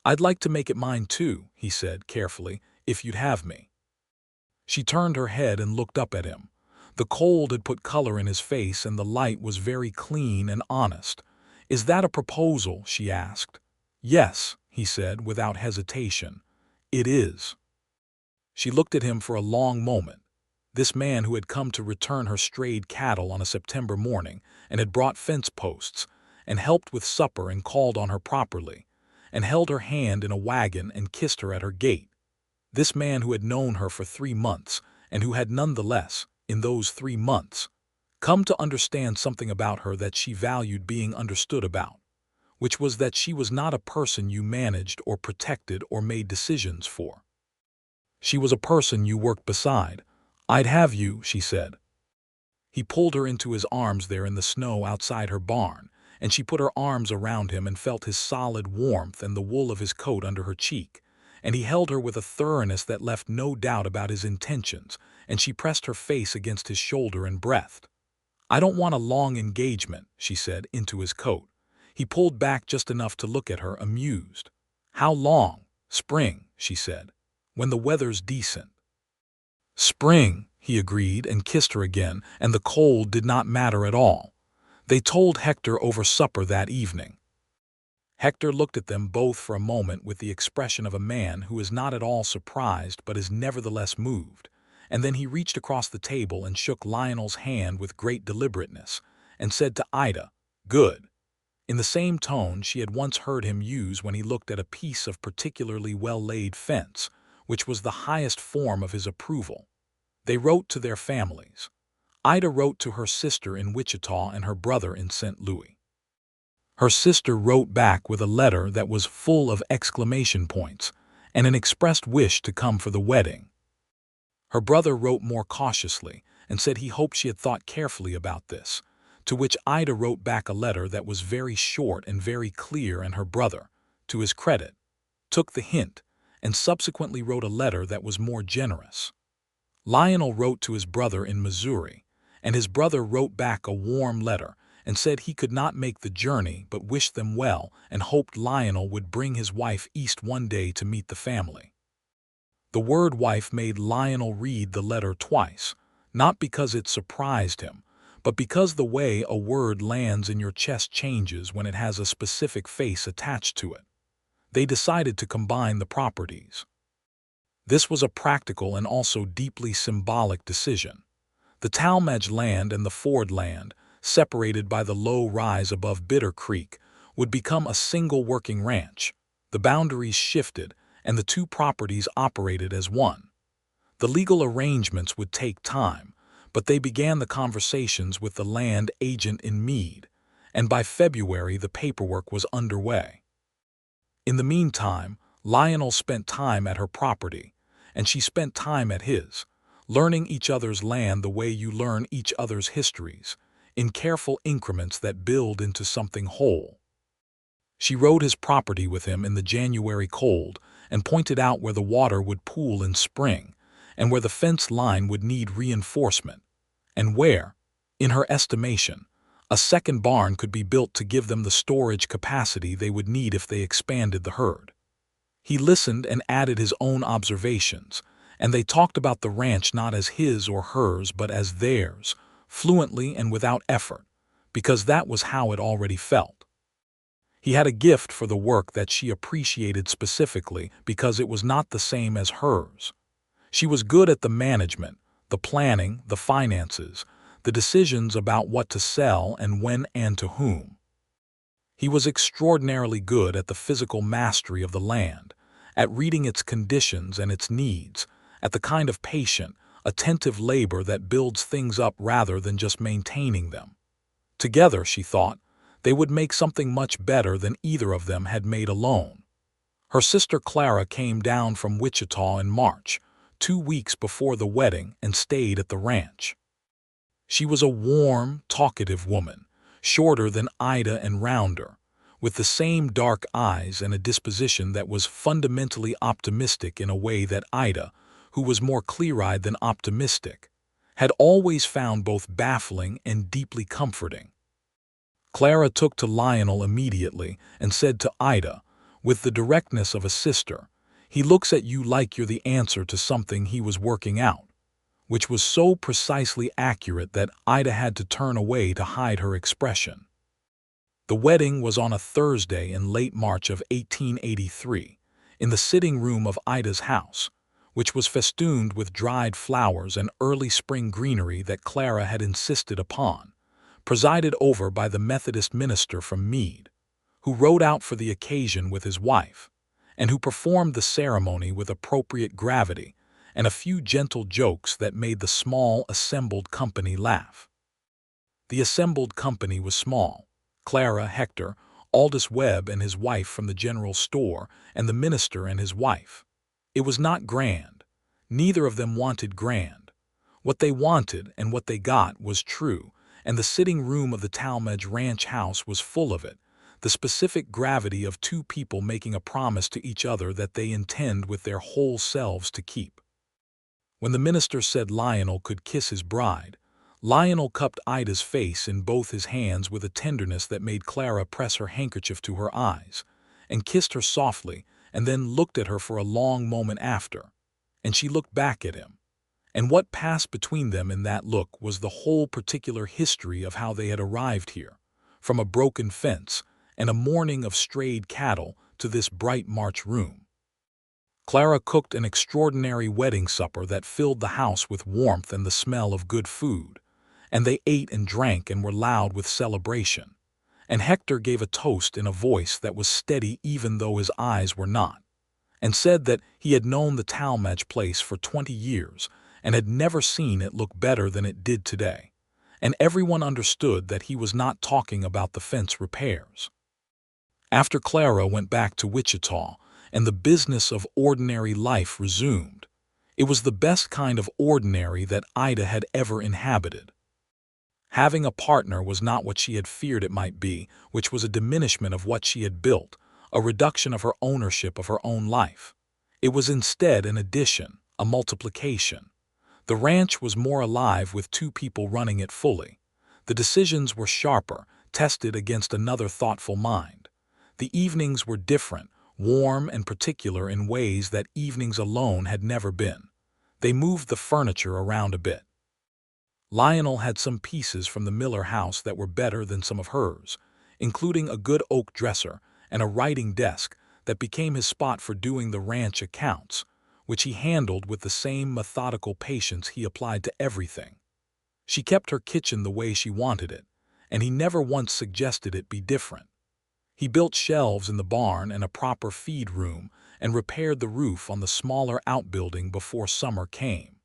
"I'd like to make it mine too," he said carefully, "if you'd have me." She turned her head and looked up at him. The cold had put color in his face and the light was very clean and honest. "Is that a proposal?" she asked. "Yes," he said without hesitation. "It is." She looked at him for a long moment. This man who had come to return her strayed cattle on a September morning and had brought fence posts and helped with supper and called on her properly, and held her hand in a wagon and kissed her at her gate. This man who had known her for 3 months and who had nonetheless, in those 3 months, come to understand something about her that she valued being understood about, which was that she was not a person you managed or protected or made decisions for. She was a person you worked beside. "I'd have you," she said. He pulled her into his arms there in the snow outside her barn, and she put her arms around him and felt his solid warmth and the wool of his coat under her cheek, and he held her with a thoroughness that left no doubt about his intentions, and she pressed her face against his shoulder and breathed. "I don't want a long engagement," she said, into his coat. He pulled back just enough to look at her, amused. "How long?" "Spring," she said. "When the weather's decent." "Spring," he agreed and kissed her again, and the cold did not matter at all. They told Hector over supper that evening. Hector looked at them both for a moment with the expression of a man who is not at all surprised but is nevertheless moved, and then he reached across the table and shook Lionel's hand with great deliberateness, and said to Ida, "Good," in the same tone she had once heard him use when he looked at a piece of particularly well-laid fence, which was the highest form of his approval. They wrote to their families. Ida wrote to her sister in Wichita and her brother in St. Louis. Her sister wrote back with a letter that was full of exclamation points and an expressed wish to come for the wedding. Her brother wrote more cautiously and said he hoped she had thought carefully about this, to which Ida wrote back a letter that was very short and very clear, and her brother, to his credit, took the hint, and subsequently wrote a letter that was more generous. Lionel wrote to his brother in Missouri, and his brother wrote back a warm letter and said he could not make the journey but wished them well and hoped Lionel would bring his wife east one day to meet the family. The word wife made Lionel read the letter twice, not because it surprised him, but because the way a word lands in your chest changes when it has a specific face attached to it. They decided to combine the properties. This was a practical and also deeply symbolic decision. The Talmadge land and the Ford land, separated by the low rise above Bitter Creek, would become a single working ranch. The boundaries shifted, and the two properties operated as one. The legal arrangements would take time, but they began the conversations with the land agent in Meade, and by February the paperwork was underway. In the meantime, Lionel spent time at her property, and she spent time at his, learning each other's land the way you learn each other's histories, in careful increments that build into something whole. She rode his property with him in the January cold and pointed out where the water would pool in spring, and where the fence line would need reinforcement, and where, in her estimation, a second barn could be built to give them the storage capacity they would need if they expanded the herd. He listened and added his own observations, and they talked about the ranch not as his or hers but as theirs, fluently and without effort, because that was how it already felt. He had a gift for the work that she appreciated specifically because it was not the same as hers. She was good at the management, the planning, the finances, the decisions about what to sell and when and to whom. He was extraordinarily good at the physical mastery of the land, at reading its conditions and its needs, at the kind of patient, attentive labor that builds things up rather than just maintaining them. Together, she thought, they would make something much better than either of them had made alone. Her sister Clara came down from Wichita in March, 2 weeks before the wedding, and stayed at the ranch. She was a warm, talkative woman, shorter than Ida and rounder, with the same dark eyes and a disposition that was fundamentally optimistic in a way that Ida, who was more clear-eyed than optimistic, had always found both baffling and deeply comforting. Clara took to Lionel immediately and said to Ida, with the directness of a sister, "He looks at you like you're the answer to something he was working out," which was so precisely accurate that Ida had to turn away to hide her expression. The wedding was on a Thursday in late March of 1883, in the sitting room of Ida's house, which was festooned with dried flowers and early spring greenery that Clara had insisted upon, presided over by the Methodist minister from Meade, who rode out for the occasion with his wife, and who performed the ceremony with appropriate gravity and a few gentle jokes that made the small assembled company laugh. The assembled company was small: Clara, Hector, Aldous Webb and his wife from the general store, and the minister and his wife. It was not grand. Neither of them wanted grand. What they wanted and what they got was true, and the sitting room of the Talmadge ranch house was full of it, the specific gravity of two people making a promise to each other that they intend with their whole selves to keep. When the minister said Lionel could kiss his bride, Lionel cupped Ida's face in both his hands with a tenderness that made Clara press her handkerchief to her eyes, and kissed her softly, and then looked at her for a long moment after, and she looked back at him. And what passed between them in that look was the whole particular history of how they had arrived here, from a broken fence and a mourning of strayed cattle to this bright March room. Clara cooked an extraordinary wedding supper that filled the house with warmth and the smell of good food, and they ate and drank and were loud with celebration. And Hector gave a toast in a voice that was steady even though his eyes were not, and said that he had known the Talmadge place for 20 years and had never seen it look better than it did today, and everyone understood that he was not talking about the fence repairs. After Clara went back to Wichita and the business of ordinary life resumed, it was the best kind of ordinary that Ida had ever inhabited. Having a partner was not what she had feared it might be, which was a diminishment of what she had built, a reduction of her ownership of her own life. It was instead an addition, a multiplication. The ranch was more alive with two people running it fully. The decisions were sharper, tested against another thoughtful mind. The evenings were different, warm and particular in ways that evenings alone had never been. They moved the furniture around a bit. Lionel had some pieces from the Miller house that were better than some of hers, including a good oak dresser and a writing desk that became his spot for doing the ranch accounts, which he handled with the same methodical patience he applied to everything. She kept her kitchen the way she wanted it, and he never once suggested it be different. He built shelves in the barn and a proper feed room and repaired the roof on the smaller outbuilding before summer came.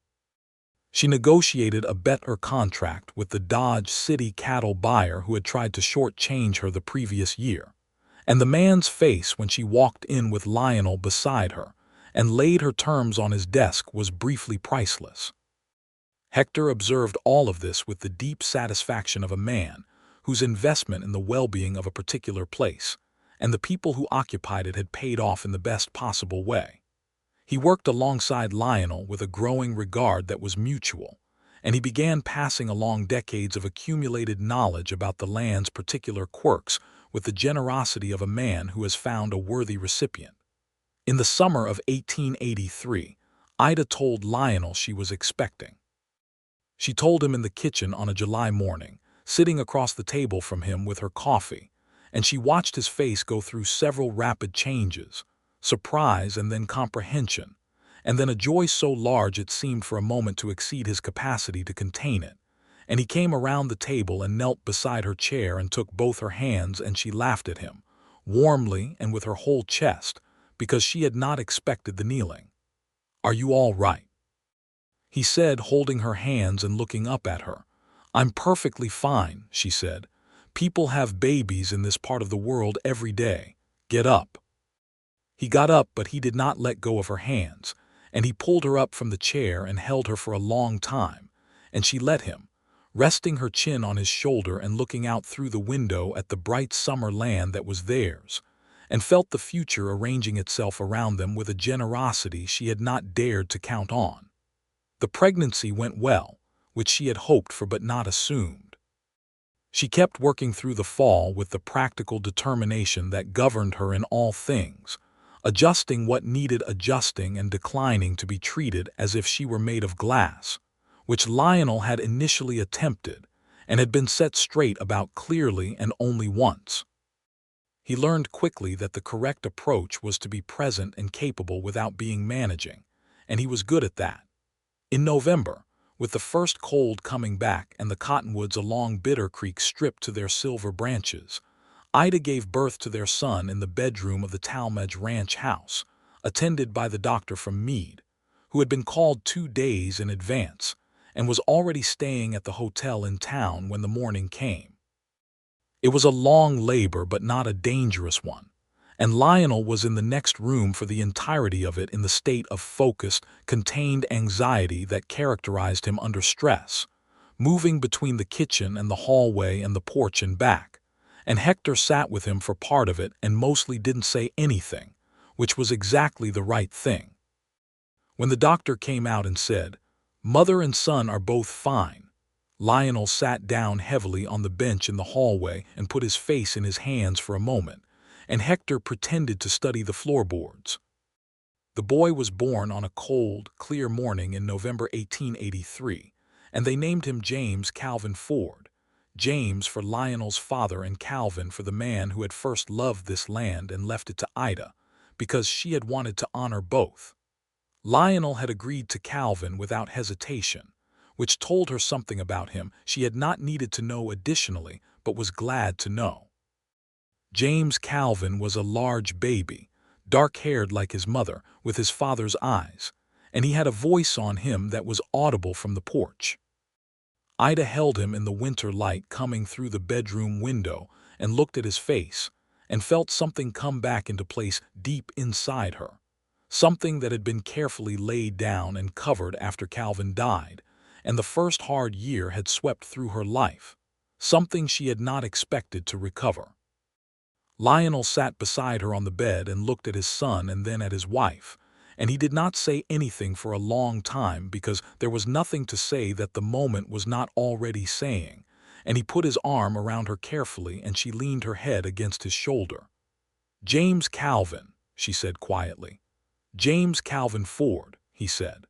She negotiated a better contract with the Dodge City cattle buyer who had tried to shortchange her the previous year, and the man's face when she walked in with Lionel beside her and laid her terms on his desk was briefly priceless. Hector observed all of this with the deep satisfaction of a man whose investment in the well-being of a particular place and the people who occupied it had paid off in the best possible way. He worked alongside Lionel with a growing regard that was mutual, and he began passing along decades of accumulated knowledge about the land's particular quirks with the generosity of a man who has found a worthy recipient. In the summer of 1883, Ida told Lionel she was expecting. She told him in the kitchen on a July morning, sitting across the table from him with her coffee, and she watched his face go through several rapid changes, surprise and then comprehension, and then a joy so large it seemed for a moment to exceed his capacity to contain it. And he came around the table and knelt beside her chair and took both her hands, and she laughed at him, warmly and with her whole chest, because she had not expected the kneeling. "Are you all right?" he said, holding her hands and looking up at her. "I'm perfectly fine," she said. "People have babies in this part of the world every day. Get up." He got up, but he did not let go of her hands, and he pulled her up from the chair and held her for a long time, and she let him, resting her chin on his shoulder and looking out through the window at the bright summer land that was theirs, and felt the future arranging itself around them with a generosity she had not dared to count on. The pregnancy went well, which she had hoped for but not assumed. She kept working through the fall with the practical determination that governed her in all things, adjusting what needed adjusting and declining to be treated as if she were made of glass, which Lionel had initially attempted and had been set straight about clearly and only once. He learned quickly that the correct approach was to be present and capable without being managing, and he was good at that. In November, with the first cold coming back and the cottonwoods along Bitter Creek stripped to their silver branches, Ida gave birth to their son in the bedroom of the Talmadge ranch house, attended by the doctor from Meade, who had been called 2 days in advance and was already staying at the hotel in town when the morning came. It was a long labor but not a dangerous one, and Lionel was in the next room for the entirety of it in the state of focused, contained anxiety that characterized him under stress, moving between the kitchen and the hallway and the porch and back, and Hector sat with him for part of it and mostly didn't say anything, which was exactly the right thing. When the doctor came out and said, "Mother and son are both fine," Lionel sat down heavily on the bench in the hallway and put his face in his hands for a moment, and Hector pretended to study the floorboards. The boy was born on a cold, clear morning in November 1883, and they named him James Calvin Ford, James for Lionel's father and Calvin for the man who had first loved this land and left it to Ida, because she had wanted to honor both. Lionel had agreed to Calvin without hesitation, which told her something about him she had not needed to know additionally but was glad to know. James Calvin was a large baby, dark-haired like his mother, with his father's eyes, and he had a voice on him that was audible from the porch. Ida held him in the winter light coming through the bedroom window and looked at his face and felt something come back into place deep inside her, something that had been carefully laid down and covered after Calvin died, and the first hard year had swept through her life, something she had not expected to recover. Lionel sat beside her on the bed and looked at his son and then at his wife, and he did not say anything for a long time because there was nothing to say that the moment was not already saying, and he put his arm around her carefully and she leaned her head against his shoulder. "James Calvin," she said quietly. "James Calvin Ford," he said.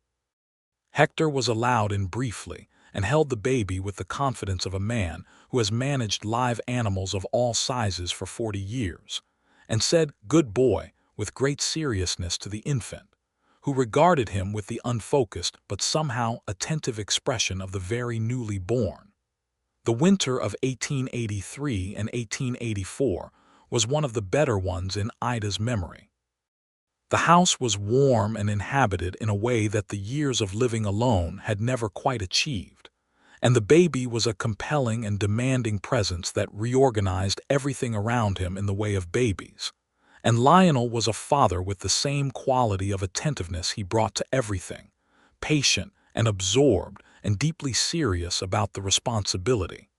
Hector was allowed in briefly and held the baby with the confidence of a man who has managed live animals of all sizes for 40 years, and said, "Good boy," with great seriousness to the infant, who regarded him with the unfocused but somehow attentive expression of the very newly born. The winter of 1883 and 1884 was one of the better ones in Ida's memory. The house was warm and inhabited in a way that the years of living alone had never quite achieved, and the baby was a compelling and demanding presence that reorganized everything around him in the way of babies. And Lionel was a father with the same quality of attentiveness he brought to everything, patient and absorbed and deeply serious about the responsibility.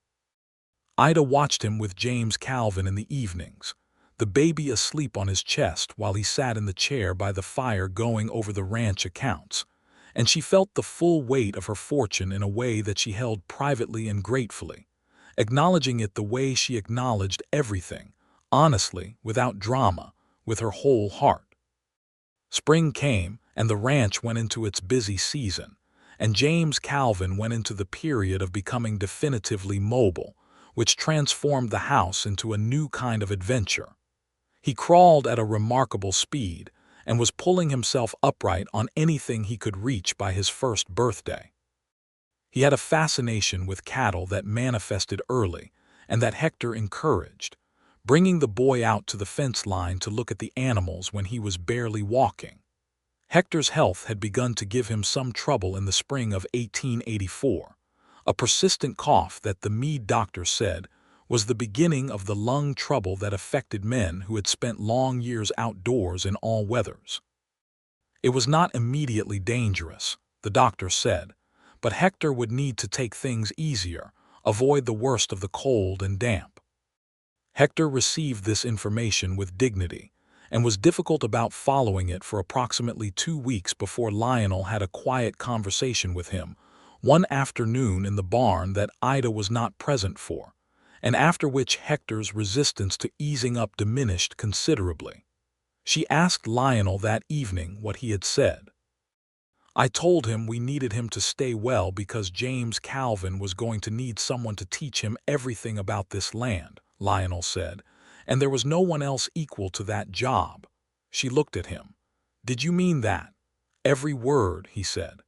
Ida watched him with James Calvin in the evenings, the baby asleep on his chest while he sat in the chair by the fire going over the ranch accounts, and she felt the full weight of her fortune in a way that she held privately and gratefully, acknowledging it the way she acknowledged everything, honestly, without drama, with her whole heart. Spring came, and the ranch went into its busy season, and James Calvin went into the period of becoming definitively mobile, which transformed the house into a new kind of adventure. He crawled at a remarkable speed and was pulling himself upright on anything he could reach by his first birthday. He had a fascination with cattle that manifested early and that Hector encouraged, bringing the boy out to the fence line to look at the animals when he was barely walking. Hector's health had begun to give him some trouble in the spring of 1884, a persistent cough that the Meade doctor said was the beginning of the lung trouble that affected men who had spent long years outdoors in all weathers. It was not immediately dangerous, the doctor said, but Hector would need to take things easier, avoid the worst of the cold and damp. Hector received this information with dignity and was difficult about following it for approximately 2 weeks before Lionel had a quiet conversation with him one afternoon in the barn that Ida was not present for, and after which Hector's resistance to easing up diminished considerably. She asked Lionel that evening what he had said. "I told him we needed him to stay well because James Calvin was going to need someone to teach him everything about this land," Lionel said, "and there was no one else equal to that job." She looked at him. "Did you mean that?" "Every word," he said.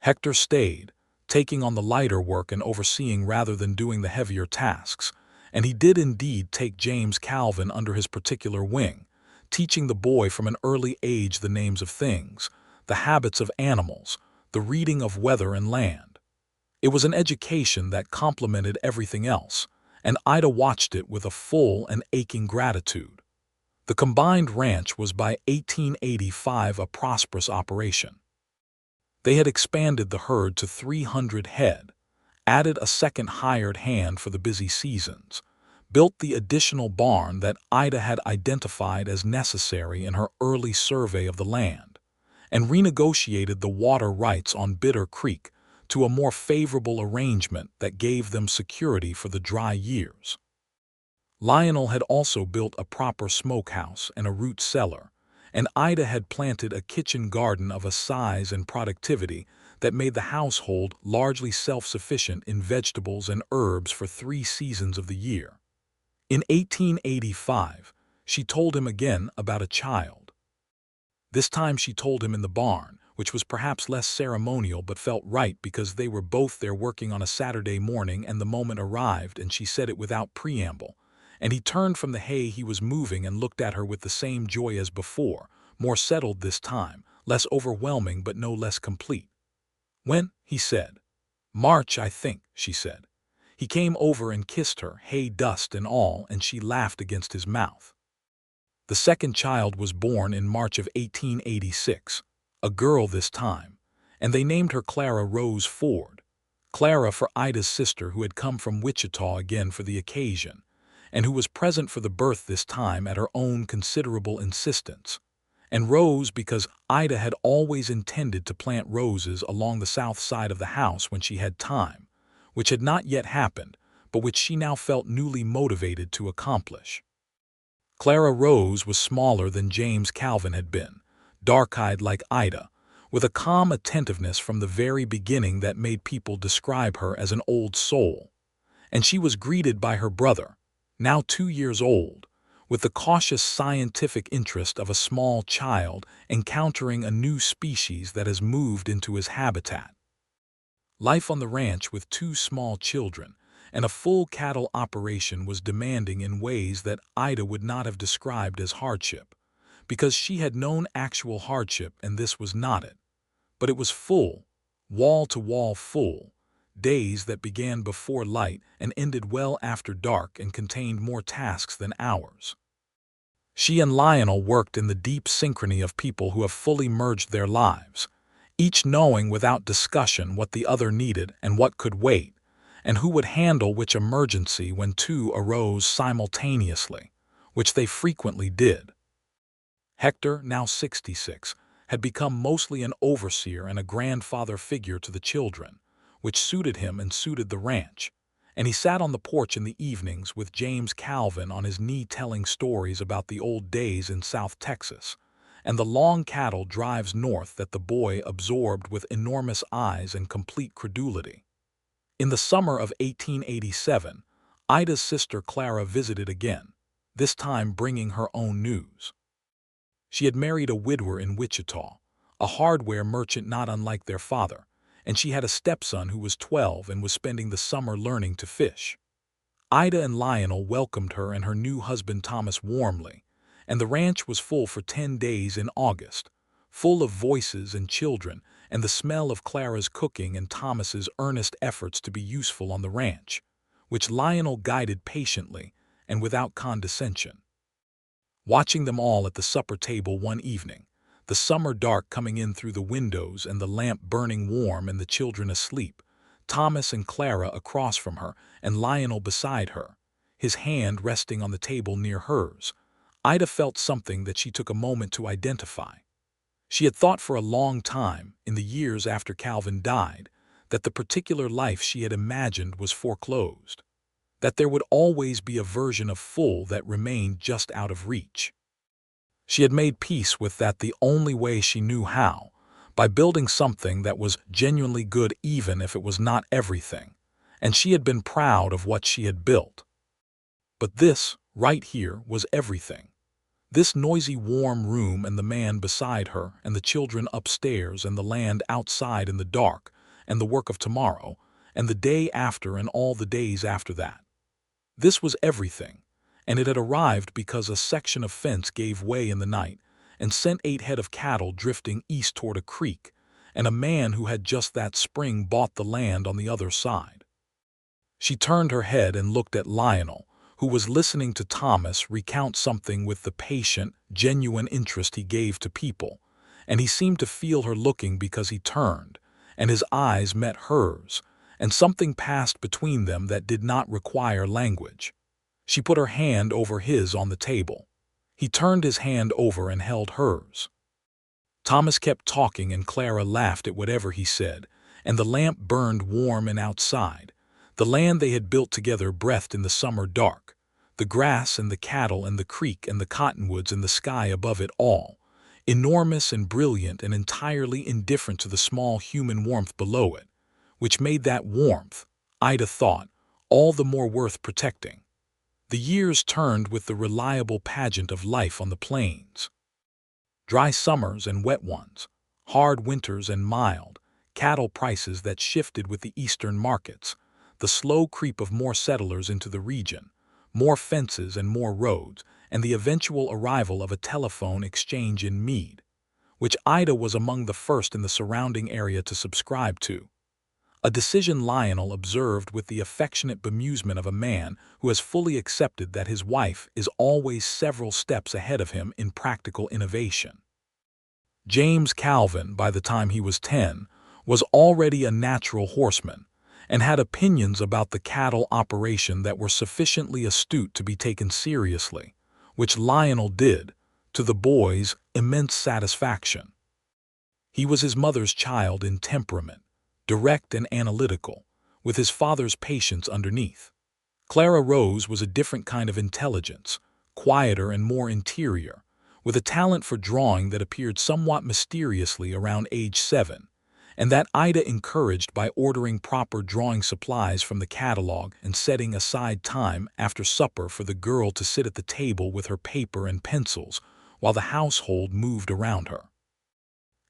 Hector stayed, taking on the lighter work and overseeing rather than doing the heavier tasks, and he did indeed take James Calvin under his particular wing, teaching the boy from an early age the names of things, the habits of animals, the reading of weather and land. It was an education that complemented everything else, and Ida watched it with a full and aching gratitude. The combined ranch was by 1885 a prosperous operation. They had expanded the herd to 300 head, added a second hired hand for the busy seasons, built the additional barn that Ida had identified as necessary in her early survey of the land, and renegotiated the water rights on Bitter Creek to a more favorable arrangement that gave them security for the dry years. Lionel had also built a proper smokehouse and a root cellar, and Ida had planted a kitchen garden of a size and productivity that made the household largely self-sufficient in vegetables and herbs for 3 seasons of the year. In 1885, she told him again about a child. This time she told him in the barn, which was perhaps less ceremonial but felt right because they were both there working on a Saturday morning and the moment arrived and she said it without preamble, and he turned from the hay he was moving and looked at her with the same joy as before, more settled this time, less overwhelming but no less complete. "When?" he said. "March, I think," she said. He came over and kissed her, hay dust and all, and she laughed against his mouth. The second child was born in March of 1886, a girl this time, and they named her Clara Rose Ford, Clara for Ida's sister who had come from Wichita again for the occasion, and who was present for the birth this time at her own considerable insistence. And Rose because Ida had always intended to plant roses along the south side of the house when she had time, which had not yet happened, but which she now felt newly motivated to accomplish. Clara Rose was smaller than James Calvin had been, dark-eyed like Ida, with a calm attentiveness from the very beginning that made people describe her as an old soul. And she was greeted by her brother, now 2 years old, with the cautious scientific interest of a small child encountering a new species that has moved into his habitat. Life on the ranch with 2 small children and a full cattle operation was demanding in ways that Ida would not have described as hardship, because she had known actual hardship and this was not it. But it was full, wall-to-wall full, days that began before light and ended well after dark and contained more tasks than hours. She and Lionel worked in the deep synchrony of people who have fully merged their lives, each knowing without discussion what the other needed and what could wait, and who would handle which emergency when 2 arose simultaneously, which they frequently did. Hector, now 66, had become mostly an overseer and a grandfather figure to the children, which suited him and suited the ranch, and he sat on the porch in the evenings with James Calvin on his knee telling stories about the old days in South Texas, and the long cattle drives north that the boy absorbed with enormous eyes and complete credulity. In the summer of 1887, Ida's sister Clara visited again, this time bringing her own news. She had married a widower in Wichita, a hardware merchant not unlike their father, and she had a stepson who was 12 and was spending the summer learning to fish. Ida and Lionel welcomed her and her new husband Thomas warmly, and the ranch was full for 10 days in August, full of voices and children and the smell of Clara's cooking and Thomas's earnest efforts to be useful on the ranch, which Lionel guided patiently and without condescension. Watching them all at the supper table one evening, the summer dark coming in through the windows and the lamp burning warm and the children asleep, Thomas and Clara across from her and Lionel beside her, his hand resting on the table near hers, Ida felt something that she took a moment to identify. She had thought for a long time, in the years after Calvin died, that the particular life she had imagined was foreclosed, that there would always be a version of full that remained just out of reach. She had made peace with that the only way she knew how, by building something that was genuinely good even if it was not everything, and she had been proud of what she had built. But this, right here, was everything. This noisy warm room and the man beside her and the children upstairs and the land outside in the dark and the work of tomorrow and the day after and all the days after that. This was everything, and it had arrived because a section of fence gave way in the night and sent 8 head of cattle drifting east toward a creek, and a man who had just that spring bought the land on the other side. She turned her head and looked at Lionel, who was listening to Thomas recount something with the patient, genuine interest he gave to people, and he seemed to feel her looking because he turned, and his eyes met hers, and something passed between them that did not require language. She put her hand over his on the table. He turned his hand over and held hers. Thomas kept talking and Clara laughed at whatever he said, and the lamp burned warm and outside. The land they had built together breathed in the summer dark, the grass and the cattle and the creek and the cottonwoods and the sky above it all, enormous and brilliant and entirely indifferent to the small human warmth below it, which made that warmth, Ida thought, all the more worth protecting. The years turned with the reliable pageant of life on the plains. Dry summers and wet ones, hard winters and mild, cattle prices that shifted with the eastern markets, the slow creep of more settlers into the region, more fences and more roads, and the eventual arrival of a telephone exchange in Meade, which Ida was among the first in the surrounding area to subscribe to. A decision Lionel observed with the affectionate bemusement of a man who has fully accepted that his wife is always several steps ahead of him in practical innovation. James Calvin, by the time he was 10, was already a natural horseman, and had opinions about the cattle operation that were sufficiently astute to be taken seriously, which Lionel did, to the boy's immense satisfaction. He was his mother's child in temperament, direct and analytical, with his father's patience underneath. Clara Rose was a different kind of intelligence, quieter and more interior, with a talent for drawing that appeared somewhat mysteriously around age 7, and that Ida encouraged by ordering proper drawing supplies from the catalog and setting aside time after supper for the girl to sit at the table with her paper and pencils while the household moved around her.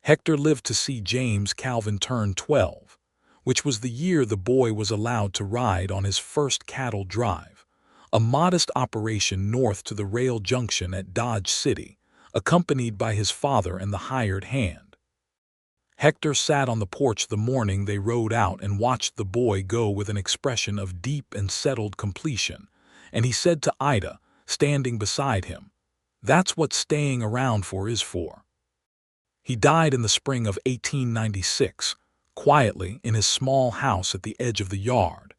Hector lived to see James Calvin turn 12, which was the year the boy was allowed to ride on his first cattle drive, a modest operation north to the rail junction at Dodge City, accompanied by his father and the hired hand. Hector sat on the porch the morning they rode out and watched the boy go with an expression of deep and settled completion, and he said to Ida, standing beside him, "That's what staying around for is for." He died in the spring of 1896, quietly in his small house at the edge of the yard,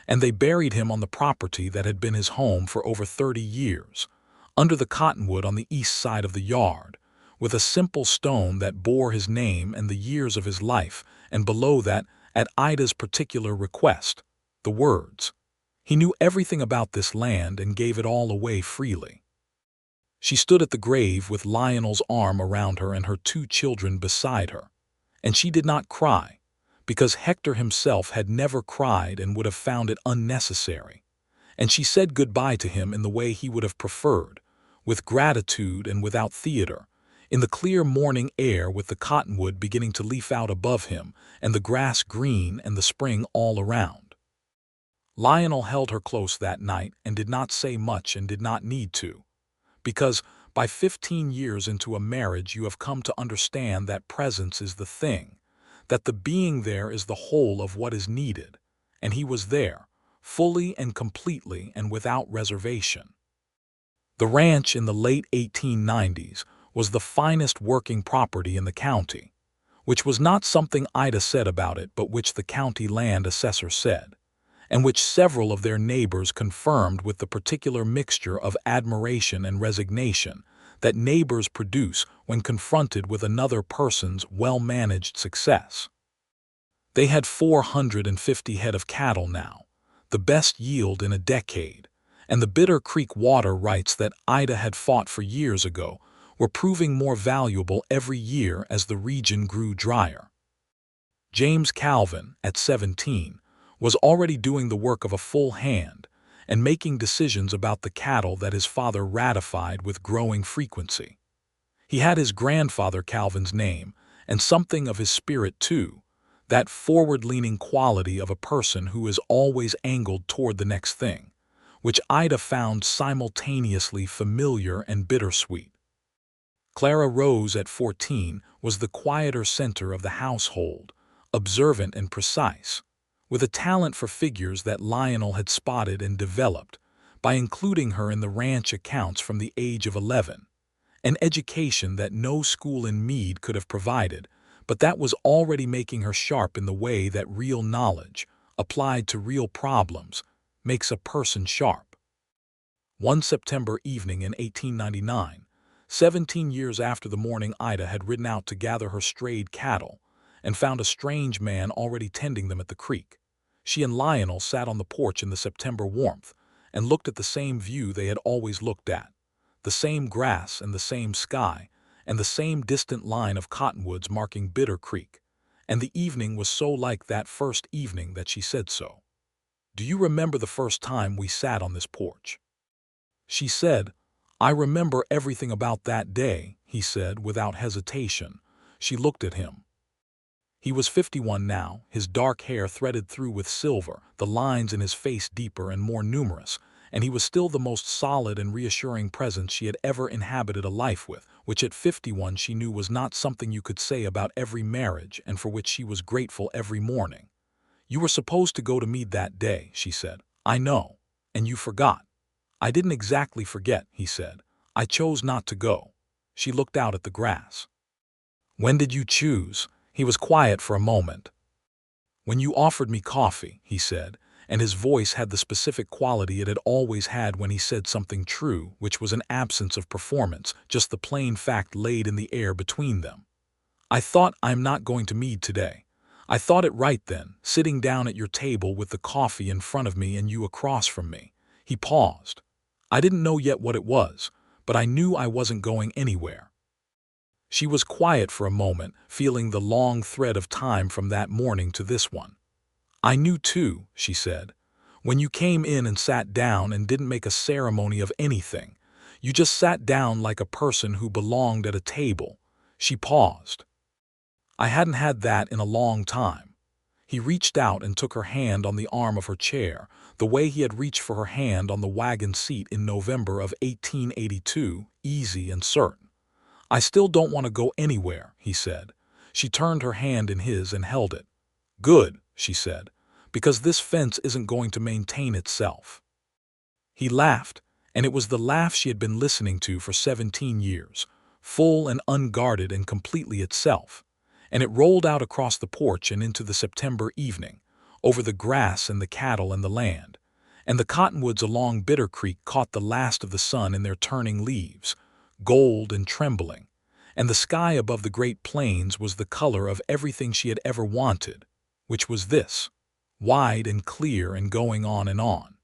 and they buried him on the property that had been his home for over 30 years, under the cottonwood on the east side of the yard, with a simple stone that bore his name and the years of his life, and below that, at Ida's particular request, the words, "He knew everything about this land and gave it all away freely." She stood at the grave with Lionel's arm around her and her 2 children beside her, and she did not cry, because Hector himself had never cried and would have found it unnecessary, and she said goodbye to him in the way he would have preferred, with gratitude and without theater, in the clear morning air with the cottonwood beginning to leaf out above him and the grass green and the spring all around. Lionel held her close that night and did not say much and did not need to, because by 15 years into a marriage you have come to understand that presence is the thing, that the being there is the whole of what is needed, and he was there, fully and completely and without reservation. The ranch in the late 1890s was the finest working property in the county, which was not something Ida said about it but which the county land assessor said, and which several of their neighbors confirmed with the particular mixture of admiration and resignation that neighbors produce when confronted with another person's well-managed success. They had 450 head of cattle now, the best yield in a decade, and the Bitter Creek water rights that Ida had fought for years ago were proving more valuable every year as the region grew drier. James Calvin, at 17, was already doing the work of a full hand and making decisions about the cattle that his father ratified with growing frequency. He had his grandfather Calvin's name and something of his spirit too, that forward-leaning quality of a person who is always angled toward the next thing, which Ida found simultaneously familiar and bittersweet. Clara Rose at 14 was the quieter center of the household, observant and precise, with a talent for figures that Lionel had spotted and developed by including her in the ranch accounts from the age of 11, an education that no school in Meade could have provided, but that was already making her sharp in the way that real knowledge, applied to real problems, makes a person sharp. One September evening in 1899, 17 years after the morning Ida had ridden out to gather her strayed cattle and found a strange man already tending them at the creek, she and Lionel sat on the porch in the September warmth and looked at the same view they had always looked at, the same grass and the same sky and the same distant line of cottonwoods marking Bitter Creek, and the evening was so like that first evening that she said so. "Do you remember the first time we sat on this porch?" She said, "I remember everything about that day," he said without hesitation. She looked at him. He was 51 now, his dark hair threaded through with silver, the lines in his face deeper and more numerous, and he was still the most solid and reassuring presence she had ever inhabited a life with, which at 51 she knew was not something you could say about every marriage and for which she was grateful every morning. "You were supposed to go to Meade that day," she said. "I know. And you forgot." "I didn't exactly forget," he said. "I chose not to go." She looked out at the grass. "When did you choose?" He was quiet for a moment. "When you offered me coffee," he said, and his voice had the specific quality it had always had when he said something true, which was an absence of performance, just the plain fact laid in the air between them. "I thought I'm not going to Mead today. I thought it right then, sitting down at your table with the coffee in front of me and you across from me." He paused. "I didn't know yet what it was, but I knew I wasn't going anywhere." She was quiet for a moment, feeling the long thread of time from that morning to this one. "I knew too," she said. "When you came in and sat down and didn't make a ceremony of anything. You just sat down like a person who belonged at a table." She paused. "I hadn't had that in a long time." He reached out and took her hand on the arm of her chair, the way he had reached for her hand on the wagon seat in November of 1882, easy and certain. "I still don't want to go anywhere," he said. She turned her hand in his and held it. "Good," she said, "because this fence isn't going to maintain itself." He laughed, and it was the laugh she had been listening to for 17 years, full and unguarded and completely itself. And it rolled out across the porch and into the September evening, over the grass and the cattle and the land. And the cottonwoods along Bitter Creek caught the last of the sun in their turning leaves, gold and trembling. And the sky above the Great Plains was the color of everything she had ever wanted, which was this, wide and clear and going on and on.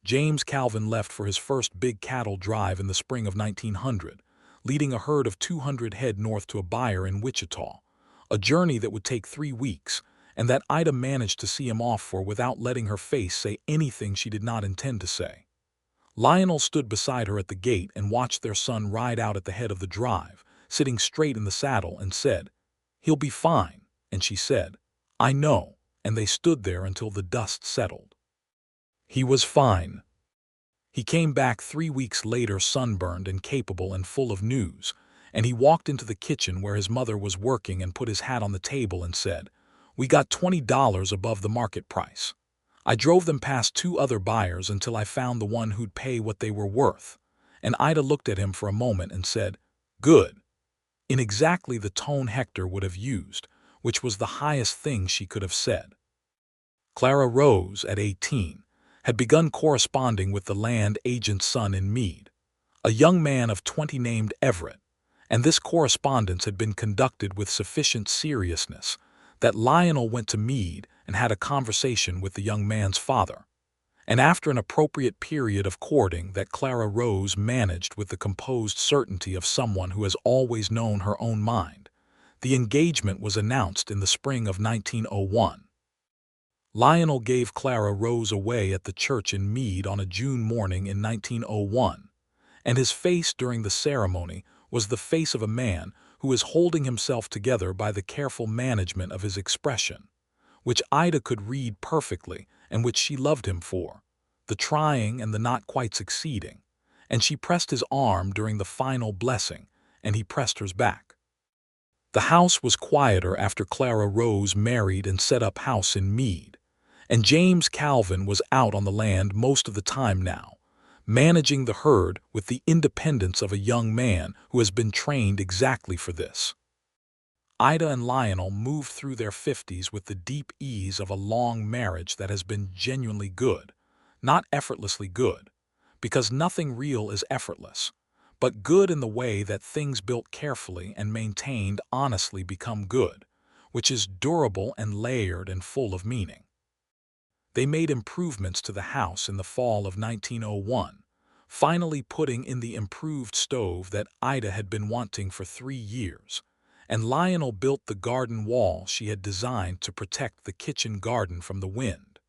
James Calvin left for his first big cattle drive in the spring of 1900, leading a herd of 200 head north to a buyer in Wichita, a journey that would take 3 weeks, and that Ida managed to see him off for without letting her face say anything she did not intend to say. Lionel stood beside her at the gate and watched their son ride out at the head of the drive, sitting straight in the saddle, and said, "He'll be fine," and she said, "I know," and they stood there until the dust settled. He was fine. He came back 3 weeks later sunburned and capable and full of news, and he walked into the kitchen where his mother was working and put his hat on the table and said, "We got $20 above the market price. I drove them past 2 other buyers until I found the one who'd pay what they were worth." And Ida looked at him for a moment and said, "Good," in exactly the tone Hector would have used, which was the highest thing she could have said. Clara Rose, at 18, had begun corresponding with the land agent's son in Mead, a young man of 20 named Everett, and this correspondence had been conducted with sufficient seriousness that Lionel went to Mead and had a conversation with the young man's father. And after an appropriate period of courting that Clara Rose managed with the composed certainty of someone who has always known her own mind, the engagement was announced in the spring of 1901. Lionel gave Clara Rose away at the church in Mead on a June morning in 1901, and his face during the ceremony was the face of a man who is holding himself together by the careful management of his expression, which Ida could read perfectly and which she loved him for, the trying and the not quite succeeding, and she pressed his arm during the final blessing, and he pressed hers back. The house was quieter after Clara Rose married and set up house in Mead, and James Calvin was out on the land most of the time now, managing the herd with the independence of a young man who has been trained exactly for this. Ida and Lionel moved through their 50s with the deep ease of a long marriage that has been genuinely good, not effortlessly good, because nothing real is effortless, but good in the way that things built carefully and maintained honestly become good, which is durable and layered and full of meaning. They made improvements to the house in the fall of 1901, finally putting in the improved stove that Ida had been wanting for 3 years, and Lionel built the garden wall she had designed to protect the kitchen garden from the wind.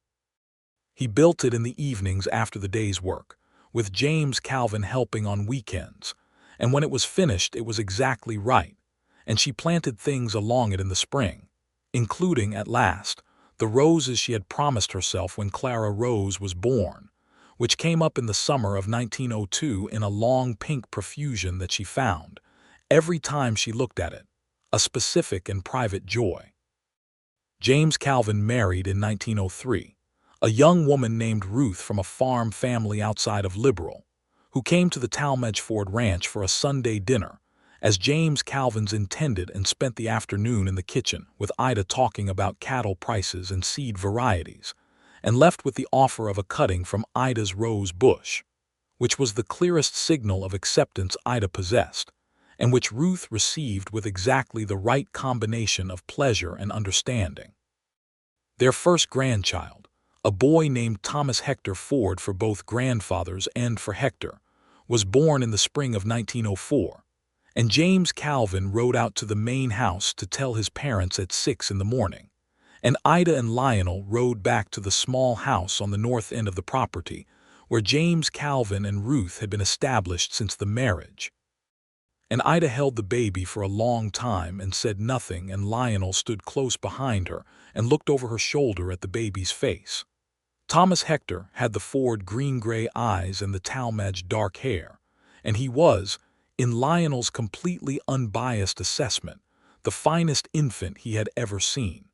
He built it in the evenings after the day's work, with James Calvin helping on weekends, and when it was finished it was exactly right, and she planted things along it in the spring, including, at last, the roses she had promised herself when Clara Rose was born, which came up in the summer of 1902 in a long pink profusion that she found, every time she looked at it, a specific and private joy. James Calvin married in 1903, a young woman named Ruth from a farm family outside of Liberal, who came to the Talmadge Ford Ranch for a Sunday dinner, as James Calvin's intended, and spent the afternoon in the kitchen with Ida talking about cattle prices and seed varieties, and left with the offer of a cutting from Ida's rose bush, which was the clearest signal of acceptance Ida possessed, and which Ruth received with exactly the right combination of pleasure and understanding. Their first grandchild, a boy named Thomas Hector Ford for both grandfathers and for Hector, was born in the spring of 1904, and James Calvin rode out to the main house to tell his parents at 6 in the morning, and Ida and Lionel rode back to the small house on the north end of the property, where James Calvin and Ruth had been established since the marriage. And Ida held the baby for a long time and said nothing, and Lionel stood close behind her and looked over her shoulder at the baby's face. Thomas Hector had the Ford green-gray eyes and the Talmadge dark hair, and he was, in Lionel's completely unbiased assessment, the finest infant he had ever seen.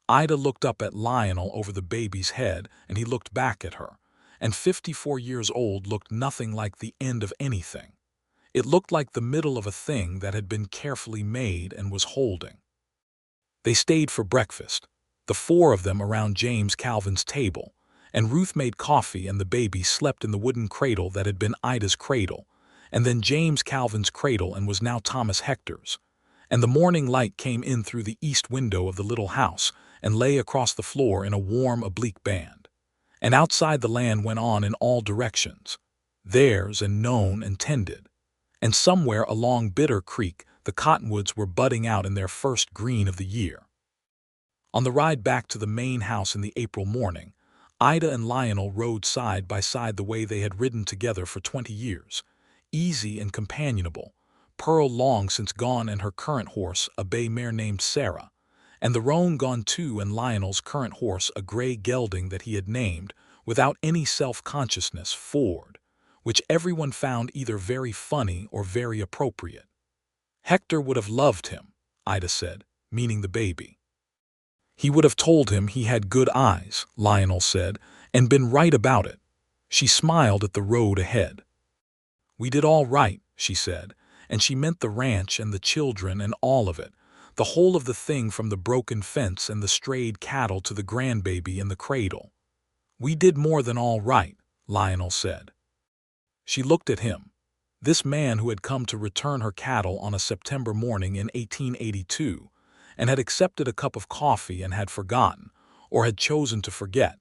Ida looked up at Lionel over the baby's head, and he looked back at her, and 54 years old looked nothing like the end of anything. It looked like the middle of a thing that had been carefully made and was holding. They stayed for breakfast, the four of them around James Calvin's table, and Ruth made coffee and the baby slept in the wooden cradle that had been Ida's cradle, and then James Calvin's cradle and was now Thomas Hector's. And the morning light came in through the east window of the little house and lay across the floor in a warm, oblique band. And outside the land went on in all directions, theirs and known and tended. And somewhere along Bitter Creek the cottonwoods were budding out in their first green of the year. On the ride back to the main house in the April morning, Ida and Lionel rode side by side the way they had ridden together for 20 years, easy and companionable, Pearl long since gone and her current horse, a bay mare named Sarah, and the roan gone too, and Lionel's current horse, a gray gelding that he had named, without any self-consciousness, Ford, which everyone found either very funny or very appropriate. Hector would have loved him, Ida said, meaning the baby. He would have told him he had good eyes, Lionel said, and been right about it. She smiled at the road ahead. We did all right, she said, and she meant the ranch and the children and all of it, the whole of the thing, from the broken fence and the strayed cattle to the grandbaby in the cradle. We did more than all right, Lionel said. She looked at him, this man who had come to return her cattle on a September morning in 1882, and had accepted a cup of coffee and had forgotten, or had chosen to forget,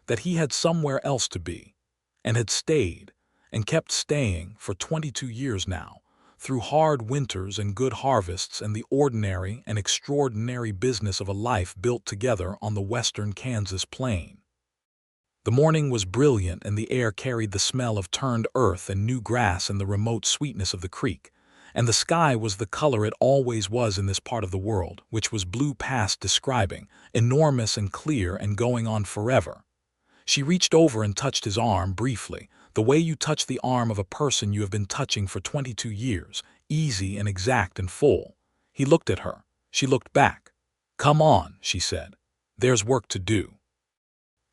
that he had somewhere else to be, and had stayed, and kept staying for 22 years now, through hard winters and good harvests and the ordinary and extraordinary business of a life built together on the western Kansas plain. The morning was brilliant, and the air carried the smell of turned earth and new grass and the remote sweetness of the creek, and the sky was the color it always was in this part of the world, which was blue past describing, enormous and clear and going on forever. She reached over and touched his arm briefly, the way you touch the arm of a person you have been touching for 22 years, easy and exact and full. He looked at her. She looked back. "Come on," she said. "There's work to do."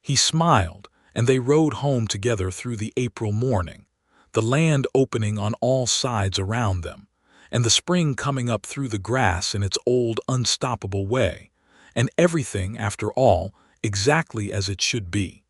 He smiled, and they rode home together through the April morning, the land opening on all sides around them, and the spring coming up through the grass in its old unstoppable way, and everything, after all, exactly as it should be.